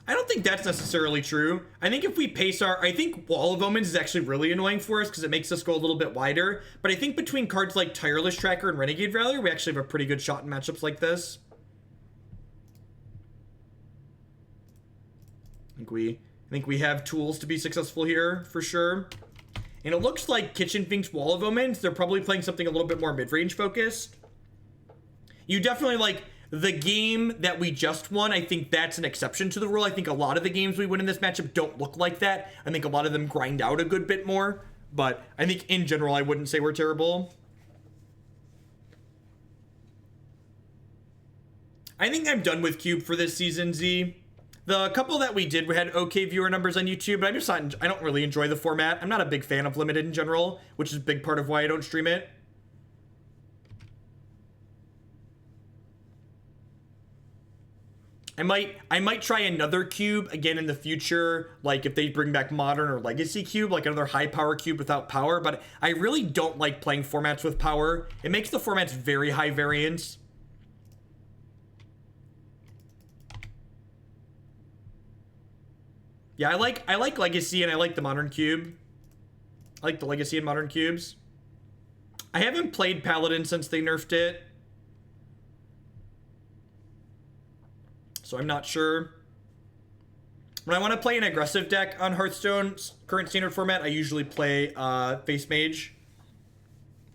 Speaker 1: I don't think that's necessarily true. I think if we pace I think Wall of Omens is actually really annoying for us because it makes us go a little bit wider. But I think between cards like Tireless Tracker and Renegade Rallier, we actually have a pretty good shot in matchups like this. I think we have tools to be successful here, for sure. And it looks like Kitchen Finks Wall of Omens, they're probably playing something a little bit more mid-range focused. You definitely, like, the game that we just won, I think that's an exception to the rule. I think a lot of the games we win in this matchup don't look like that. I think a lot of them grind out a good bit more. But I think in general, I wouldn't say we're terrible. I think I'm done with Cube for this season, Z. The couple that we did, we had okay viewer numbers on YouTube, but I don't really enjoy the format. I'm not a big fan of Limited in general, which is a big part of why I don't stream it. I might try another cube again in the future, like if they bring back Modern or Legacy cube, like another high power cube without power, but I really don't like playing formats with power. It makes the formats very high variance. Yeah, I like Legacy and I like the Modern cube. I like the Legacy and Modern cubes. I haven't played Paladin since they nerfed it, so I'm not sure. When I want to play an aggressive deck on Hearthstone's current standard format, I usually play Face Mage,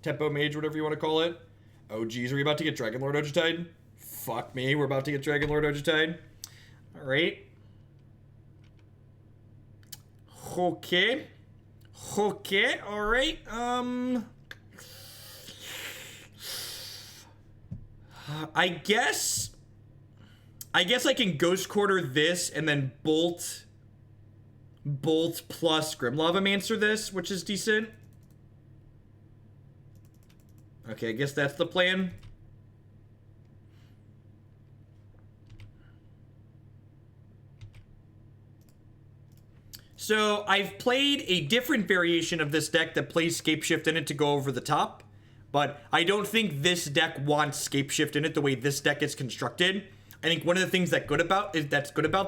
Speaker 1: Tempo Mage, whatever you want to call it. Oh geez, are we about to get Dragon Lord Ogetide? Fuck me, we're about to get Dragon Lord Ogetide. All right. Okay. Okay, all right. I guess I can Ghost Quarter this and then Bolt plus Grim Lavamancer this, which is decent. Okay, I guess that's the plan. So I've played a different variation of this deck that plays Scapeshift in it to go over the top, but I don't think this deck wants Scapeshift in it the way this deck is constructed. I think one of the things that's good about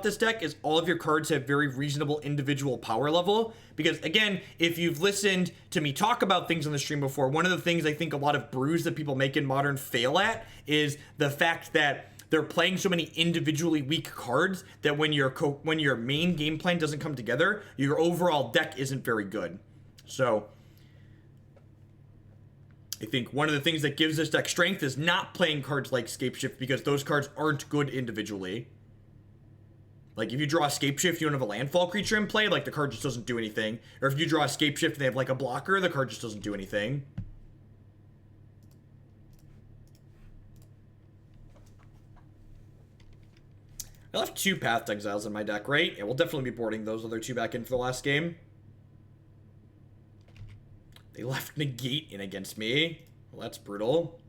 Speaker 1: this deck is all of your cards have very reasonable individual power level. Because again, if you've listened to me talk about things on the stream before, one of the things I think a lot of brews that people make in Modern fail at is the fact that they're playing so many individually weak cards that when your main game plan doesn't come together, your overall deck isn't very good. So I think one of the things that gives this deck strength is not playing cards like Scapeshift, because those cards aren't good individually. Like if you draw a Scapeshift, you don't have a landfall creature in play, like the card just doesn't do anything. Or if you draw a Scapeshift and they have like a blocker, the card just doesn't do anything. I left 2 Path Exiles in my deck, right? Yeah, we'll definitely be boarding those other 2 back in for the last game. They left Negate in against me. Well, that's brutal.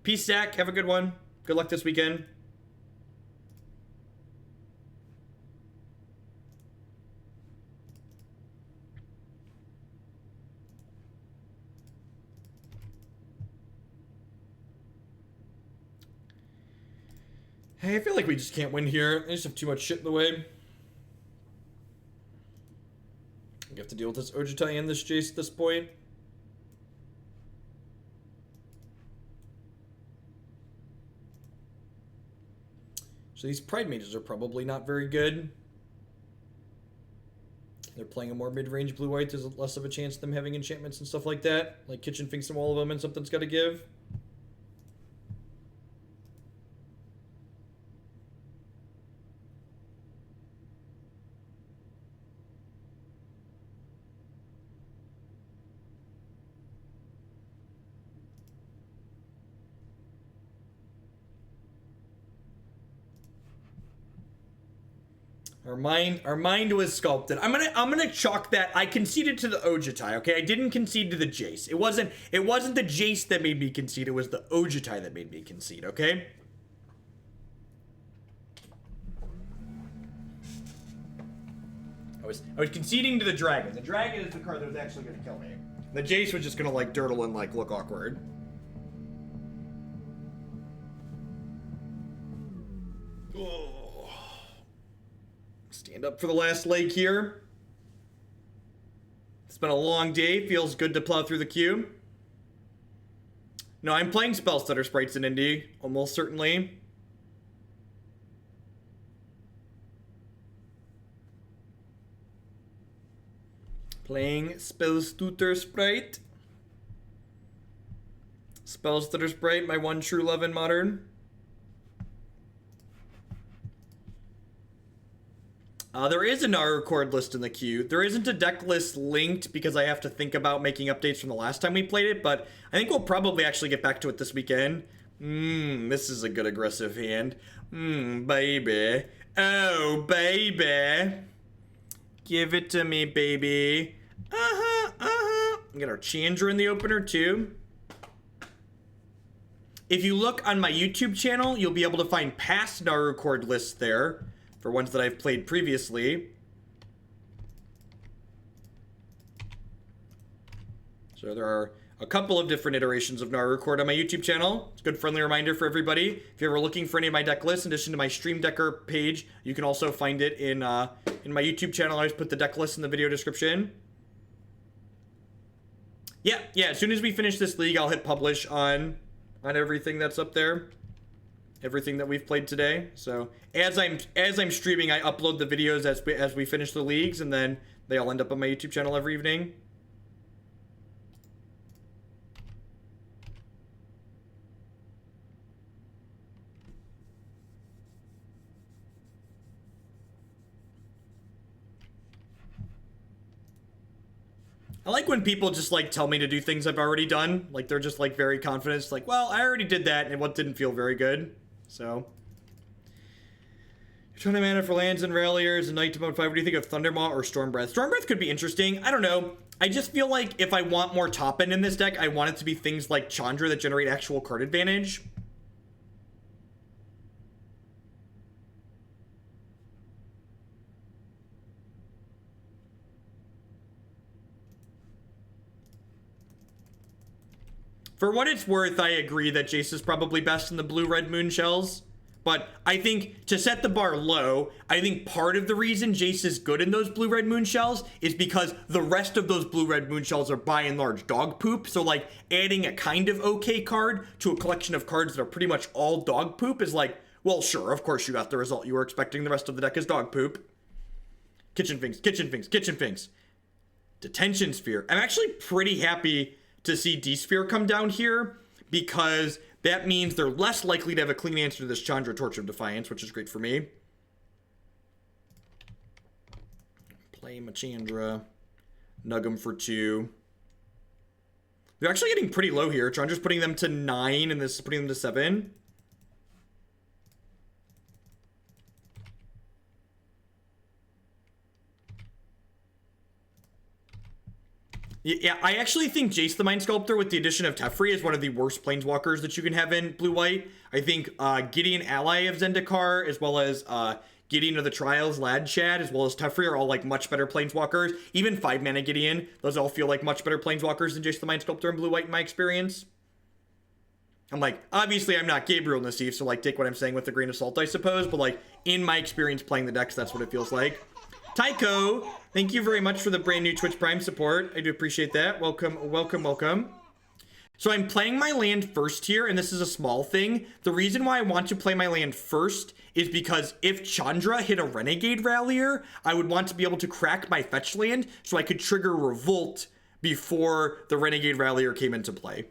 Speaker 1: Peace, Zach. Have a good one. Good luck this weekend. Hey, I feel like we just can't win here. I just have too much shit in the way. We have to deal with this Ojutai and this Jace at this point. So these Pride Mages are probably not very good. They're playing a more mid-range blue-white. There's less of a chance of them having enchantments and stuff like that. Like Kitchen Finks and Wall of Them, and something's got to give. Our mind was sculpted. I'm gonna chalk that. I conceded to the Ojutai, okay? I didn't concede to the Jace. It wasn't the Jace that made me concede, it was the Ojutai that made me concede, okay? I was conceding to the dragon. The dragon is the card that was actually gonna kill me. The Jace was just gonna like dirtle and like look awkward. Oh. Stand up for the last leg here. It's been a long day. Feels good to plow through the queue. No, I'm playing Spellstutter Sprites in Indy, almost certainly. Playing Spellstutter Sprite. Spellstutter Sprite, my one true love in Modern. There is a Naru chord list in the queue. There isn't a deck list linked because I have to think about making updates from the last time we played it, but I think we'll probably actually get back to it this weekend. This is a good aggressive hand. Baby. Oh, baby. Give it to me, baby. We got our Chandra in the opener, too. If you look on my YouTube channel, you'll be able to find past Naru chord lists there. For ones that I've played previously. So there are a couple of different iterations of Naru chord on my YouTube channel. It's a good friendly reminder for everybody. If you're ever looking for any of my deck lists, in addition to my Stream Decker page, you can also find it in my YouTube channel. I always put the deck list in the video description. Yeah, as soon as we finish this league, I'll hit publish on everything that's up there. Everything that we've played today. So as I'm streaming, I upload the videos as we finish the leagues, and then they all end up on my YouTube channel every evening. I like when people just like tell me to do things I've already done. Like they're just like very confident. It's like, well, I already did that, and what didn't feel very good. So, you're trying to mana for lands and Ralliers and Night to mode 5. What do you think of Thundermaw or Stormbreath? Stormbreath could be interesting. I don't know. I just feel like if I want more top end in this deck, I want it to be things like Chandra that generate actual card advantage. For what it's worth, I agree that Jace is probably best in the blue-red moon shells. But I think to set the bar low, I think part of the reason Jace is good in those blue-red moon shells is because the rest of those blue-red moon shells are by and large dog poop. So like adding a kind of okay card to a collection of cards that are pretty much all dog poop is like, well, sure, of course you got the result you were expecting. The rest of the deck is dog poop. Kitchen Finks, Kitchen Finks, Kitchen Finks. Detention Sphere. I'm actually pretty happy to see D-Sphere come down here, because that means they're less likely to have a clean answer to this Chandra Torch of Defiance, which is great for me. Play my Chandra. Nug them for 2. They're actually getting pretty low here. Chandra's putting them to 9, and this is putting them to 7. Yeah, I actually think Jace the Mind Sculptor with the addition of Teferi is one of the worst planeswalkers that you can have in blue-white. I think Gideon Ally of Zendikar, as well as Gideon of the Trials, Lad Chad, as well as Teferi are all like much better planeswalkers. Even 5-mana Gideon, those all feel like much better planeswalkers than Jace the Mind Sculptor in blue-white in my experience. I'm like, obviously I'm not Gabriel Nassif, so like take what I'm saying with a grain of salt, I suppose, but like in my experience playing the decks, that's what it feels like. Tycho, thank you very much for the brand new Twitch Prime support. I do appreciate that. Welcome, welcome, welcome. So I'm playing my land first here, and this is a small thing. The reason why I want to play my land first is because if Chandra hit a Renegade Rallier, I would want to be able to crack my fetch land so I could trigger Revolt before the Renegade Rallier came into play.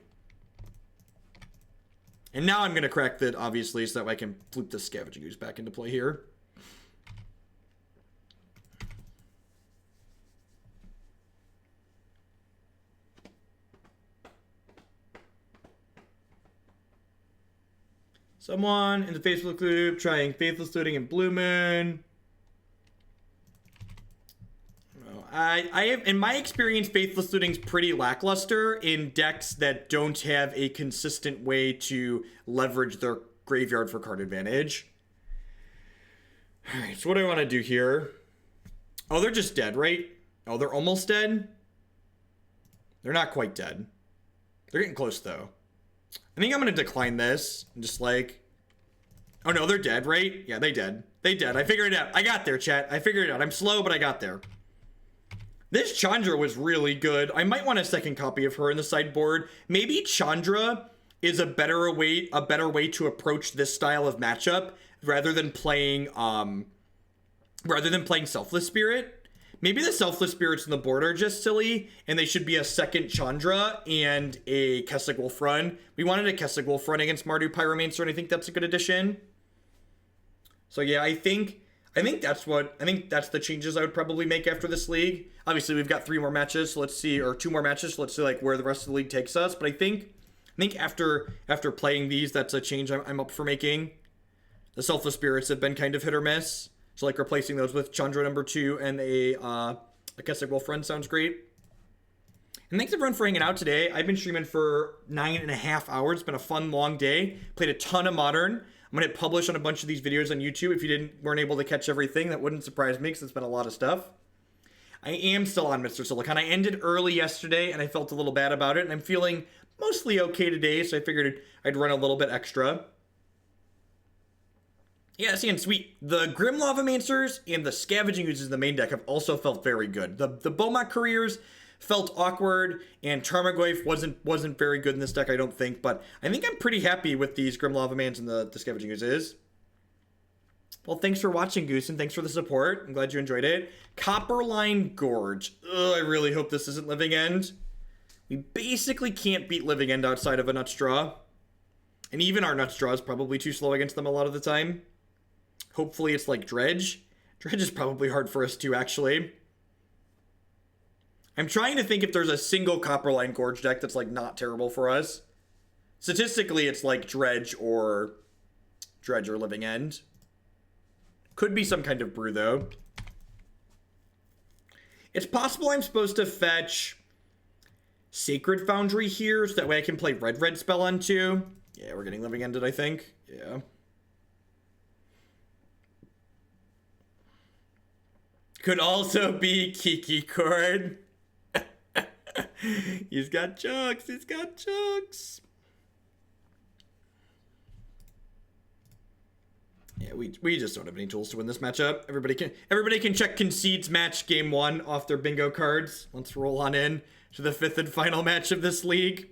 Speaker 1: And now I'm going to crack that, obviously, so that I can flip the Scavenging Ooze back into play here. Someone in the Facebook group trying Faithless Looting and Blue Moon. I have, in my experience, Faithless Looting's pretty lackluster in decks that don't have a consistent way to leverage their graveyard for card advantage. All right, so what do I want to do here? Oh, they're just dead, right? Oh, they're almost dead? They're not quite dead. They're getting close, though. I think I'm going to decline this. And just like... Oh, no, they're dead, right? Yeah, they dead. They dead. I figured it out. I got there, chat. I figured it out. I'm slow, but I got there. This Chandra was really good. I might want a second copy of her in the sideboard. Maybe Chandra is a better way to approach this style of matchup rather than playing Selfless Spirit. Maybe the Selfless Spirits on the board are just silly, and they should be a second Chandra and a Kessig Wolf Run. We wanted a Kessig Wolf Run against Mardu Pyromancer, and I think that's a good addition. So yeah, I think that's the changes I would probably make after this league. Obviously, we've got 3 more matches, so let's see, or 2 more matches, so let's see like where the rest of the league takes us. But I think after playing these, that's a change I'm up for making. The Selfless Spirits have been kind of hit or miss. So like replacing those with Chandra number 2 and a Kessig Wolf Run sounds great. And thanks everyone for hanging out today. I've been streaming for 9.5 hours. It's been a fun, long day. Played a ton of Modern. I'm going to hit publish on a bunch of these videos on YouTube. If you weren't able to catch everything, that wouldn't surprise me because it's been a lot of stuff. I am still on Mr. Silicon. I ended early yesterday and I felt a little bad about it. And I'm feeling mostly okay today, so I figured I'd run a little bit extra. Yeah, see, and sweet. The Grim Lavamancers and the Scavenging Oozes in the main deck have also felt very good. The Beaumont Couriers felt awkward, and Tarmogoyf wasn't very good in this deck, I don't think. But I think I'm pretty happy with these Grim Lavamans and the Scavenging Oozes. Well, thanks for watching, Goose, and thanks for the support. I'm glad you enjoyed it. Copperline Gorge. Ugh, I really hope this isn't Living End. We basically can't beat Living End outside of a Nutstraw. And even our Nutstraw is probably too slow against them a lot of the time. Hopefully it's like Dredge. Dredge is probably hard for us too, actually. I'm trying to think if there's a single Copperline Gorge deck that's like not terrible for us. Statistically, it's like Dredge or Living End. Could be some kind of brew, though. It's possible I'm supposed to fetch Sacred Foundry here, so that way I can play red spell on 2. Yeah, we're getting Living Ended, I think. Yeah. Could also be Kiki Cord. He's got chucks. He's got chucks. Yeah, we just don't have any tools to win this matchup. Everybody can check Concede's match game 1 off their bingo cards. Let's roll on in to the 5th and final match of this league.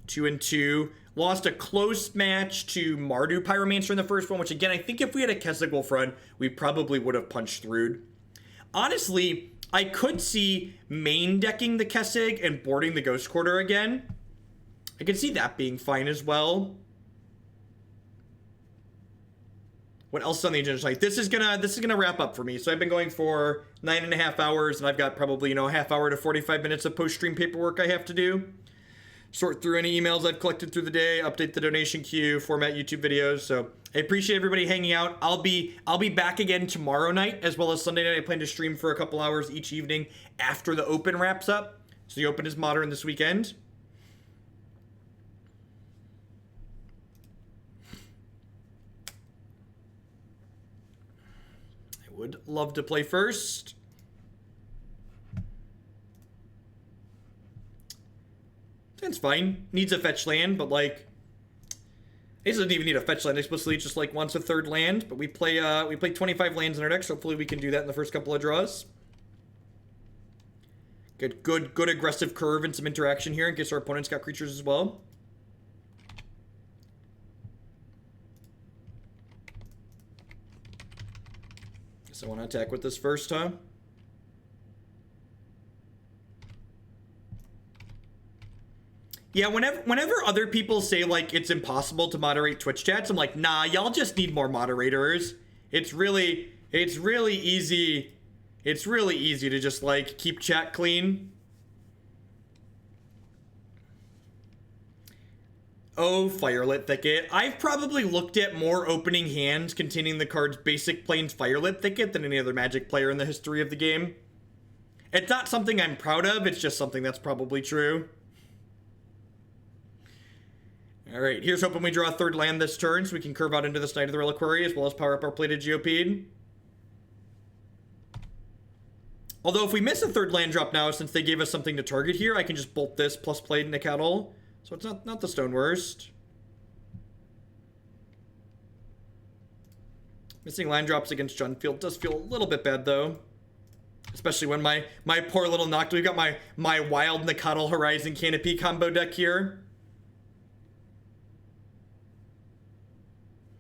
Speaker 1: Two and 2. Lost a close match to Mardu Pyromancer in the first one, which again, I think if we had a Kessig Wolf Run, we probably would have punched through. Honestly, I could see main decking the Kessig and boarding the Ghost Quarter again. I could see that being fine as well. What else on the agenda tonight? This is gonna wrap up for me. So I've been going for 9.5 hours, and I've got probably, a half hour to 45 minutes of post-stream paperwork I have to do. Sort through any emails I've collected through the day, update the donation queue, format YouTube videos. So I appreciate everybody hanging out. I'll be back again tomorrow night as well as Sunday night. I plan to stream for a couple hours each evening after the Open wraps up. So the Open is Modern this weekend. I would love to play first. That's fine. Needs a fetch land, but like, it doesn't even need a fetch land. Explicitly, just like wants a 3rd land. But we play 25 lands in our deck, so hopefully we can do that in the first couple of draws. Good aggressive curve and some interaction here in case our opponent's got creatures as well. Guess I want to attack with this first, huh? Yeah, whenever other people say, like, it's impossible to moderate Twitch chats, I'm like, nah, y'all just need more moderators. It's really easy. It's really easy to just, like, keep chat clean. Oh, Firelit Thicket. I've probably looked at more opening hands containing the cards Basic Plains Firelit Thicket than any other Magic player in the history of the game. It's not something I'm proud of, it's just something that's probably true. Alright, here's hoping we draw a third land this turn so we can curve out into this Knight of the Reliquary as well as power up our Plated Geopede. Although if we miss a third land drop now, since they gave us something to target here, I can just bolt this plus Plated Nacatl. So it's not the stone worst. Missing land drops against Junfield does feel a little bit bad though. Especially when my poor little Noctis. We've got my Wild Nacatl Horizon Canopy combo deck here.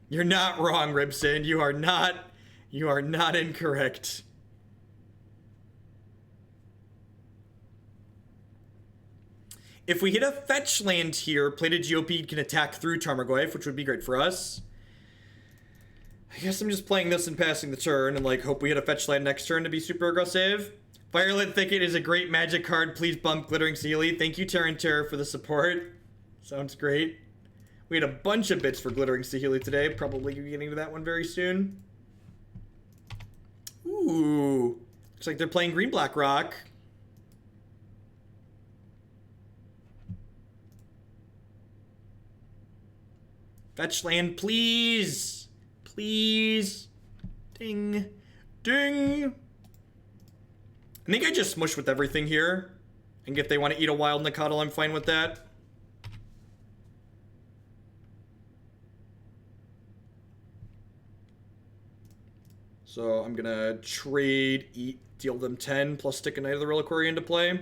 Speaker 1: You're not wrong, Ribson. You are not incorrect. If we hit a fetch land here, Plated Geopede can attack through Tarmogoyf, which would be great for us. I guess I'm just playing this and passing the turn and like hope we hit a fetch land next turn to be super aggressive. Firelit Thicket is a great Magic card. Please bump Glittering Sealy. Thank you, Terran Terror, for the support. Sounds great. We had a bunch of bits for Glittering Sealy today. Probably getting to that one very soon. Ooh. Looks like they're playing Green Black Rock. Fetch land, please. Please. Ding. Ding. I think I just smush with everything here. And if they want to eat a Wild Nacatl, I'm fine with that. So I'm gonna trade, eat, deal them 10, plus stick a Knight of the Reliquary into play.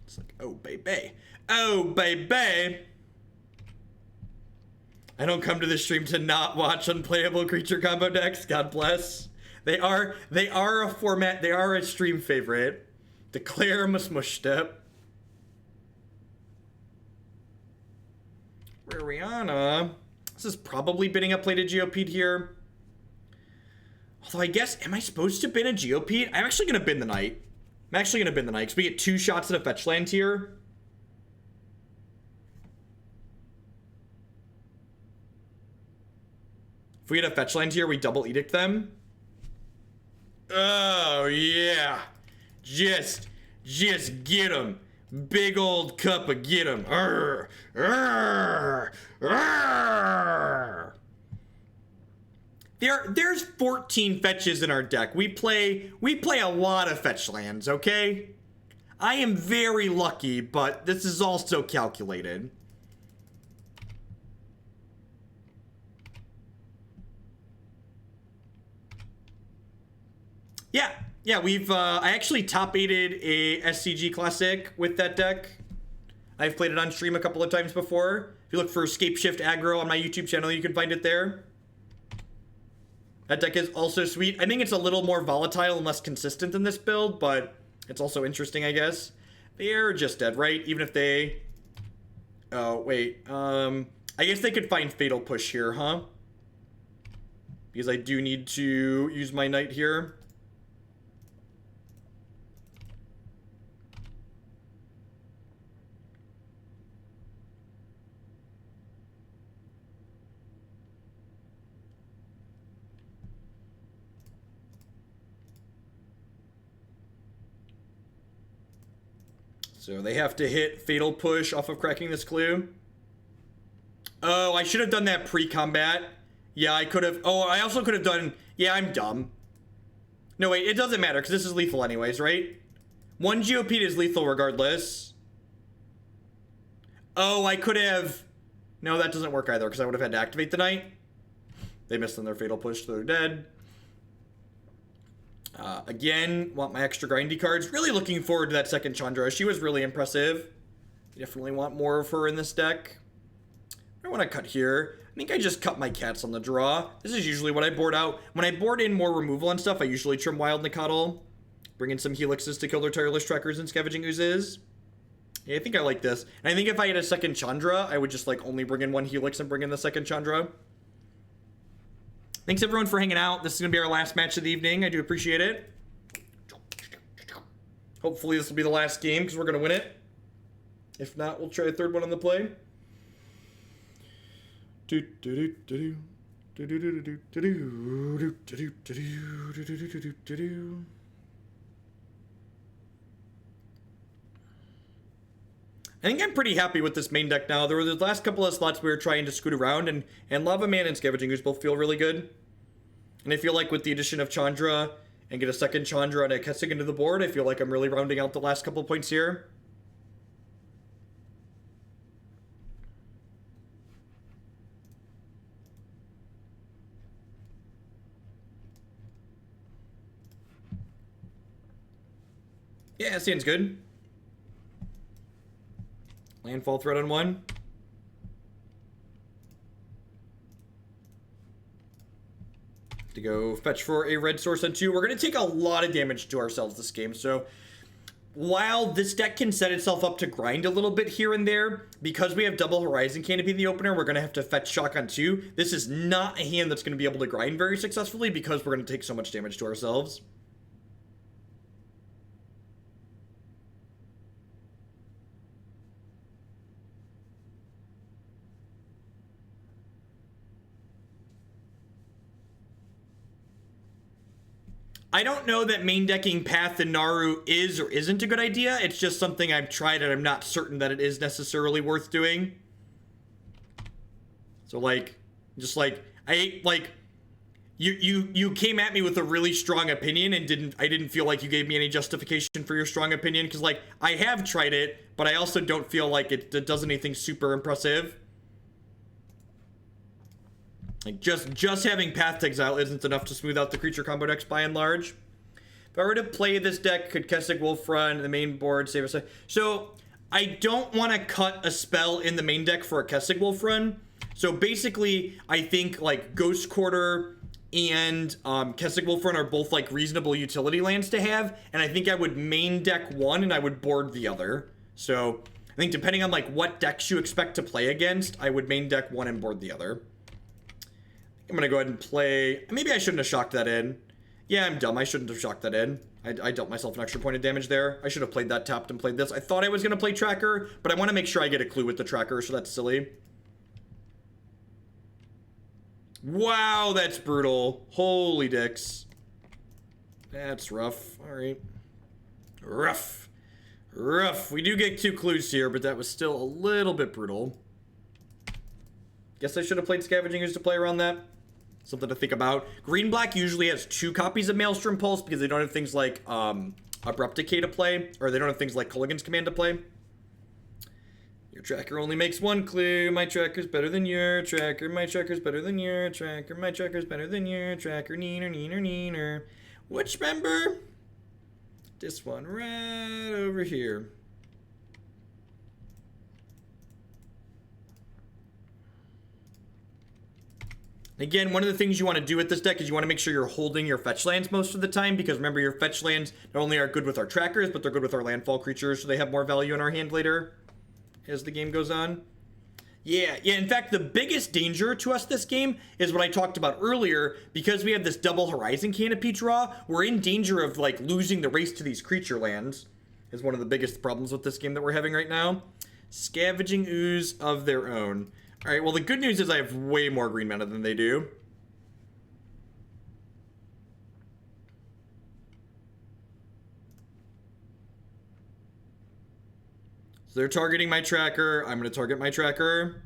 Speaker 1: It's like, oh baby. Oh baby. I don't come to this stream to not watch unplayable creature combo decks. God bless. They are a format, they are a stream favorite. Declare them a smush step. Rihanna. This is probably bidding up Plated Geopede here. Although I guess, am I supposed to bin a Geopede? I'm actually going to bin the Knight. I'm actually going to bin the Knight because we get 2 shots at a fetch land here. If we get a fetch land here, we double edict them. Oh, yeah. Just get them. Big old cup of get them. Arr, arr, arr. There's 14 fetches in our deck. We play a lot of fetch lands, okay? I am very lucky, but this is also calculated. Yeah, we've, I actually top-8'd a SCG Classic with that deck. I've played it on stream a couple of times before. If you look for Scape Shift Aggro on my YouTube channel, you can find it there. That deck is also sweet. I think it's a little more volatile and less consistent than this build, but it's also interesting, I guess. They're just dead, right? Even if they... Oh, wait. I guess they could find Fatal Push here, huh? Because I do need to use my Knight here. So they have to hit Fatal Push off of cracking this clue. Oh, I should have done that pre-combat. Yeah, I could have. Oh, I also could have done... Yeah, I'm dumb. No, wait, it doesn't matter because this is lethal anyways, right? 1 Geopede is lethal regardless. Oh, I could have... No, that doesn't work either because I would have had to activate the Knight. They missed on their Fatal Push, so they're dead. Again, want my extra grindy cards. Really looking forward to that second Chandra. She was really impressive. Definitely want more of her in this deck. I want to cut here. I think I just cut my cats on the draw. This is usually what I board out. When I board in more removal and stuff, I usually trim Wild Nacatl. Bring in some Helixes to kill their Tireless Trackers and Scavenging Oozes. Yeah, I think I like this. And I think if I had a second Chandra, I would just like only bring in 1 Helix and bring in the second Chandra. Thanks everyone for hanging out. This is going to be our last match of the evening. I do appreciate it. Hopefully this will be the last game because we're going to win it. If not, we'll try a third one on the play. I think I'm pretty happy with this main deck now. There were the last couple of slots we were trying to scoot around, and Lava Man and Scavenging Ooze both feel really good. And I feel like with the addition of Chandra and get a second Chandra and a Kessig into the board, I feel like I'm really rounding out the last couple of points here. Yeah, seems good. Landfall threat on 1. To go fetch for a red source on 2. We're going to take a lot of damage to ourselves this game. So while this deck can set itself up to grind a little bit here and there, because we have double Horizon Canopy in the opener, we're going to have to fetch shock on 2. This is not a hand that's going to be able to grind very successfully because we're going to take so much damage to ourselves. I don't know that main decking Path and Naru is or isn't a good idea. It's just something I've tried and I'm not certain that it is necessarily worth doing. So like, just like, you came at me with a really strong opinion and I didn't feel like you gave me any justification for your strong opinion. Cause like, I have tried it, but I also don't feel like it does anything super impressive. Like, just having Path to Exile isn't enough to smooth out the creature combo decks by and large. If I were to play this deck, could Kessig Wolf Run the main board save us? So, I don't want to cut a spell in the main deck for a Kessig Wolf Run. So, basically, I think, like, Ghost Quarter and Kessig Wolf Run are both, like, reasonable utility lands to have. And I think I would main deck one and I would board the other. So, I think depending on, like, what decks you expect to play against, I would main deck one and board the other. I'm gonna go ahead and play. Maybe I shouldn't have shocked that in. Yeah, I'm dumb. I shouldn't have shocked that in. I dealt myself an extra point of damage there. I should have played that tapped and played this. I thought I was gonna play Tracker, but I want to make sure I get a clue with the Tracker, so that's silly. Wow, that's brutal. Holy dicks. That's rough. All right. Rough. Rough. We do get 2 clues here, but that was still a little bit brutal. Guess I should have played Scavenging Ooze to play around that. Something to think about. Green-black usually has 2 copies of Maelstrom Pulse because they don't have things like Abrupt Decay to play, or they don't have things like Culligan's Command to play. Your tracker only makes 1 clue. My tracker's better than your tracker. My tracker's better than your tracker. My tracker's better than your tracker. Neener, neener, neener. Which member? This one right over here. Again, one of the things you want to do with this deck is you want to make sure you're holding your fetch lands most of the time, because remember, your fetch lands not only are good with our trackers, but they're good with our landfall creatures, so they have more value in our hand later as the game goes on. Yeah, in fact, the biggest danger to us this game is what I talked about earlier. Because we have this double Horizon Canopy draw, we're in danger of, like, losing the race to these creature lands, is one of the biggest problems with this game that we're having right now. Scavenging Ooze of their own. Alright, well, the good news is I have way more green mana than they do. So they're targeting my tracker. I'm going to target my tracker.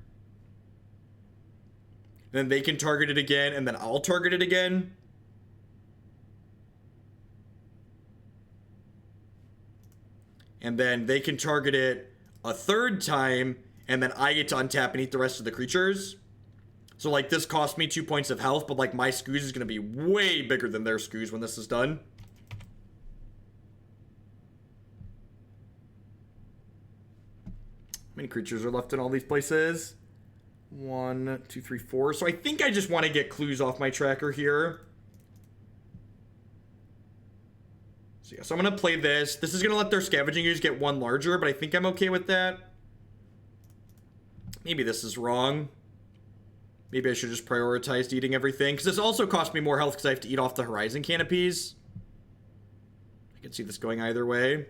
Speaker 1: Then they can target it again, and then I'll target it again. And then they can target it a 3rd time, and then I get to untap and eat the rest of the creatures. So, like, this cost me 2 points of health, but, like, my Scooze is going to be way bigger than their Scooze when this is done. How many creatures are left in all these places? 1, 2, 3, 4. So I think I just want to get clues off my tracker here. So yeah, so I'm going to play this. This is going to let their Scavenging Ooze get 1 larger, but I think I'm okay with that. Maybe this is wrong. Maybe I should just prioritize eating everything. Because this also costs me more health because I have to eat off the Horizon Canopies. I can see this going either way.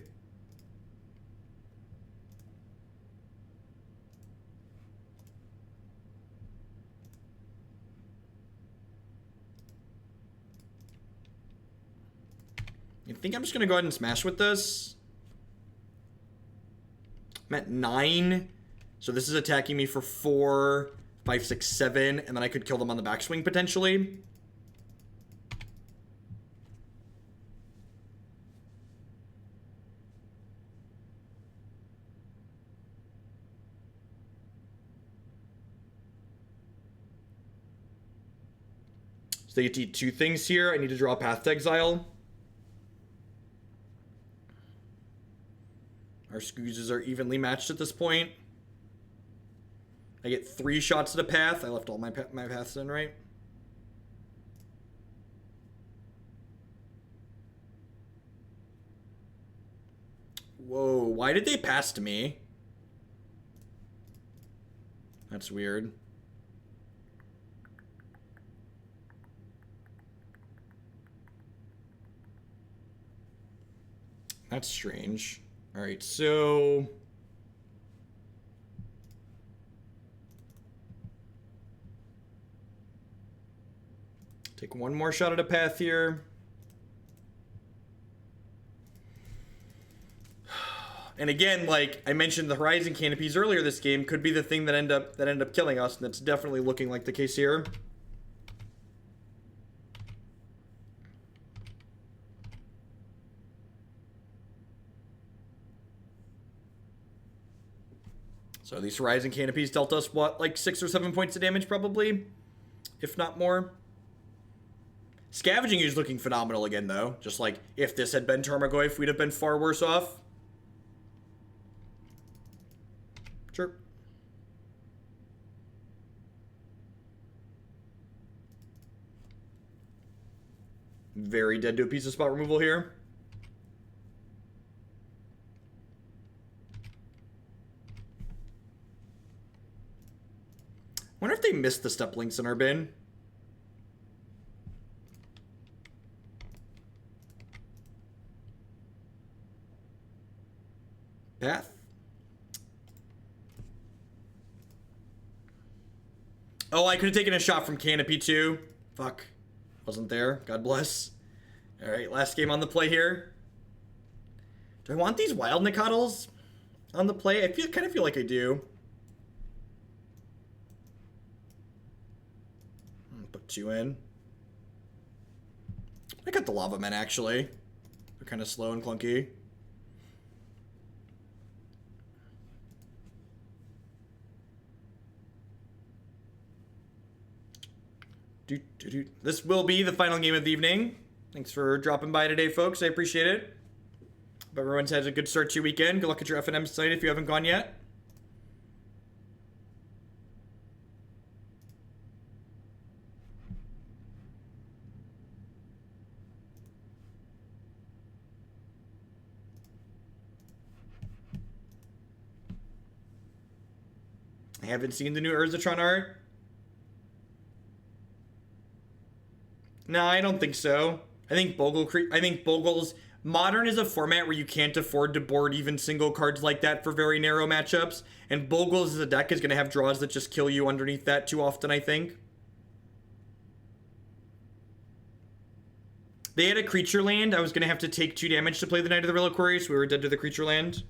Speaker 1: think I'm just gonna go ahead and smash with this. I'm at 9. So this is attacking me for 4, 5, 6, 7, and then I could kill them on the backswing potentially. So they get to eat 2 things here. I need to draw a Path to Exile. Our Scoozes are evenly matched at this point. I get 3 shots at a path. I left all my paths in, right? Whoa, why did they pass to me? That's weird. That's strange. All right, so take 1 more shot at a path here. And again, like I mentioned, the Horizon Canopies earlier this game could be the thing that end up killing us, and that's definitely looking like the case here. So these Horizon Canopies dealt us, what, like 6 or 7 points of damage probably? If not more. Scavenging Ooze looking phenomenal again, though. Just like, if this had been Tarmogoyf, we'd have been far worse off. Sure. Very dead to a piece of spot removal here. Wonder if they missed the Steppe Lynx in our bin. Path. Oh, I could have taken a shot from Canopy too. Fuck. Wasn't there. God bless. Alright, last game on the play here. Do I want these Wild Nacatls on the play? I kind of feel like I do. Put 2 in. I got the Lavamen actually. They're kind of slow and clunky. This will be the final game of the evening. Thanks for dropping by today, folks. I appreciate it. Hope everyone's had a good start to your weekend. Good luck at your FNM tonight if you haven't gone yet. I haven't seen the new Urzatron art. No, I don't think so. I think Bogle's Modern is a format where you can't afford to board even single cards like that for very narrow matchups, and Bogle's as a deck is going to have draws that just kill you underneath that too often, I think. They had a creature land. I was going to have to take 2 damage to play the Knight of the Reliquary, so we were dead to the creature land.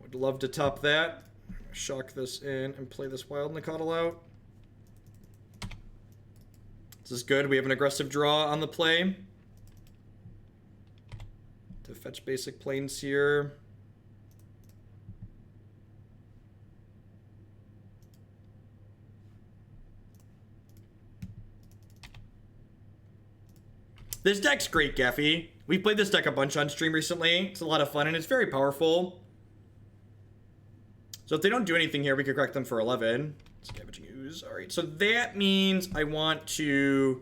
Speaker 1: Would love to top that. Shock this in and play this Wild Nacatl out. This is good. We have an aggressive draw on the play. To fetch basic planes here. This deck's great, Gaffy. We played this deck a bunch on stream recently. It's a lot of fun and it's very powerful. So if they don't do anything here, we could correct them for 11. Scavenging Ooze. Alright, so that means I want to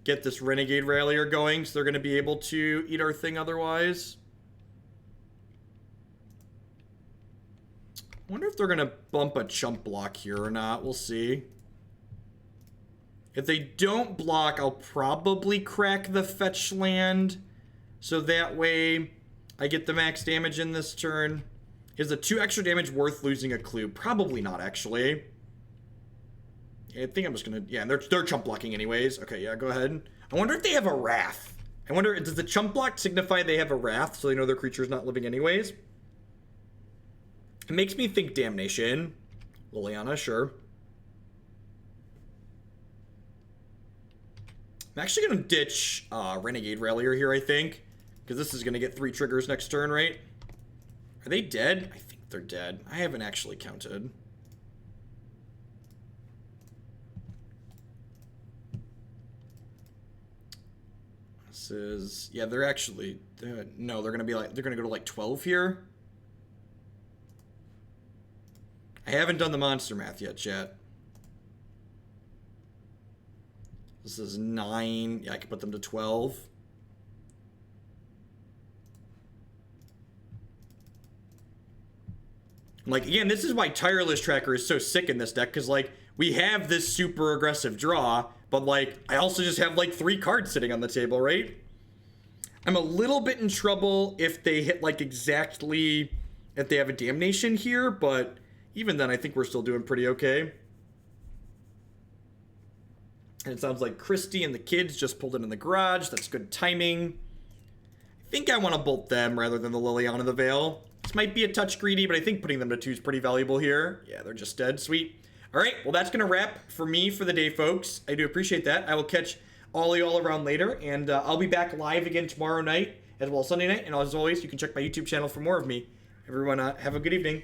Speaker 1: get this Renegade Rallier going, so they're going to be able to eat our thing otherwise. Wonder if they're going to bump a chump block here or not. We'll see. If they don't block, I'll probably crack the fetch land, so that way I get the max damage in this turn. Is the 2 extra damage worth losing a clue? Probably not, actually. I think I'm just gonna... Yeah, they're chump blocking anyways. Okay, yeah, go ahead. I wonder if they have a Wrath. I wonder, does the chump block signify they have a wrath, so they know their creature's not living anyways? It makes me think Damnation. Liliana, sure. I'm actually going to ditch Renegade Rallier here, I think. Because this is going to get 3 triggers next turn, right? Are they dead? I think they're dead. I haven't actually counted. This is... Yeah, they're actually... no, they're going to be like... They're going to go to like 12 here. I haven't done the monster math yet, chat. This is 9. Yeah, I could put them to 12. Like, again, this is why Tireless Tracker is so sick in this deck, because, like, we have this super aggressive draw, but, like, I also just have, like, 3 cards sitting on the table, right? I'm a little bit in trouble if they hit, like, exactly if they have a Damnation here, but even then, I think we're still doing pretty okay. And it sounds like Christy and the kids just pulled it in the garage. That's good timing. I think I want to bolt them rather than the Liliana the Veil. This might be a touch greedy, but I think putting them to 2 is pretty valuable here. Yeah, they're just dead. Sweet. All right, well, that's going to wrap for me for the day, folks. I do appreciate that. I will catch all of y'all around later, and I'll be back live again tomorrow night as well as Sunday night. And as always, you can check my YouTube channel for more of me. Everyone, have a good evening.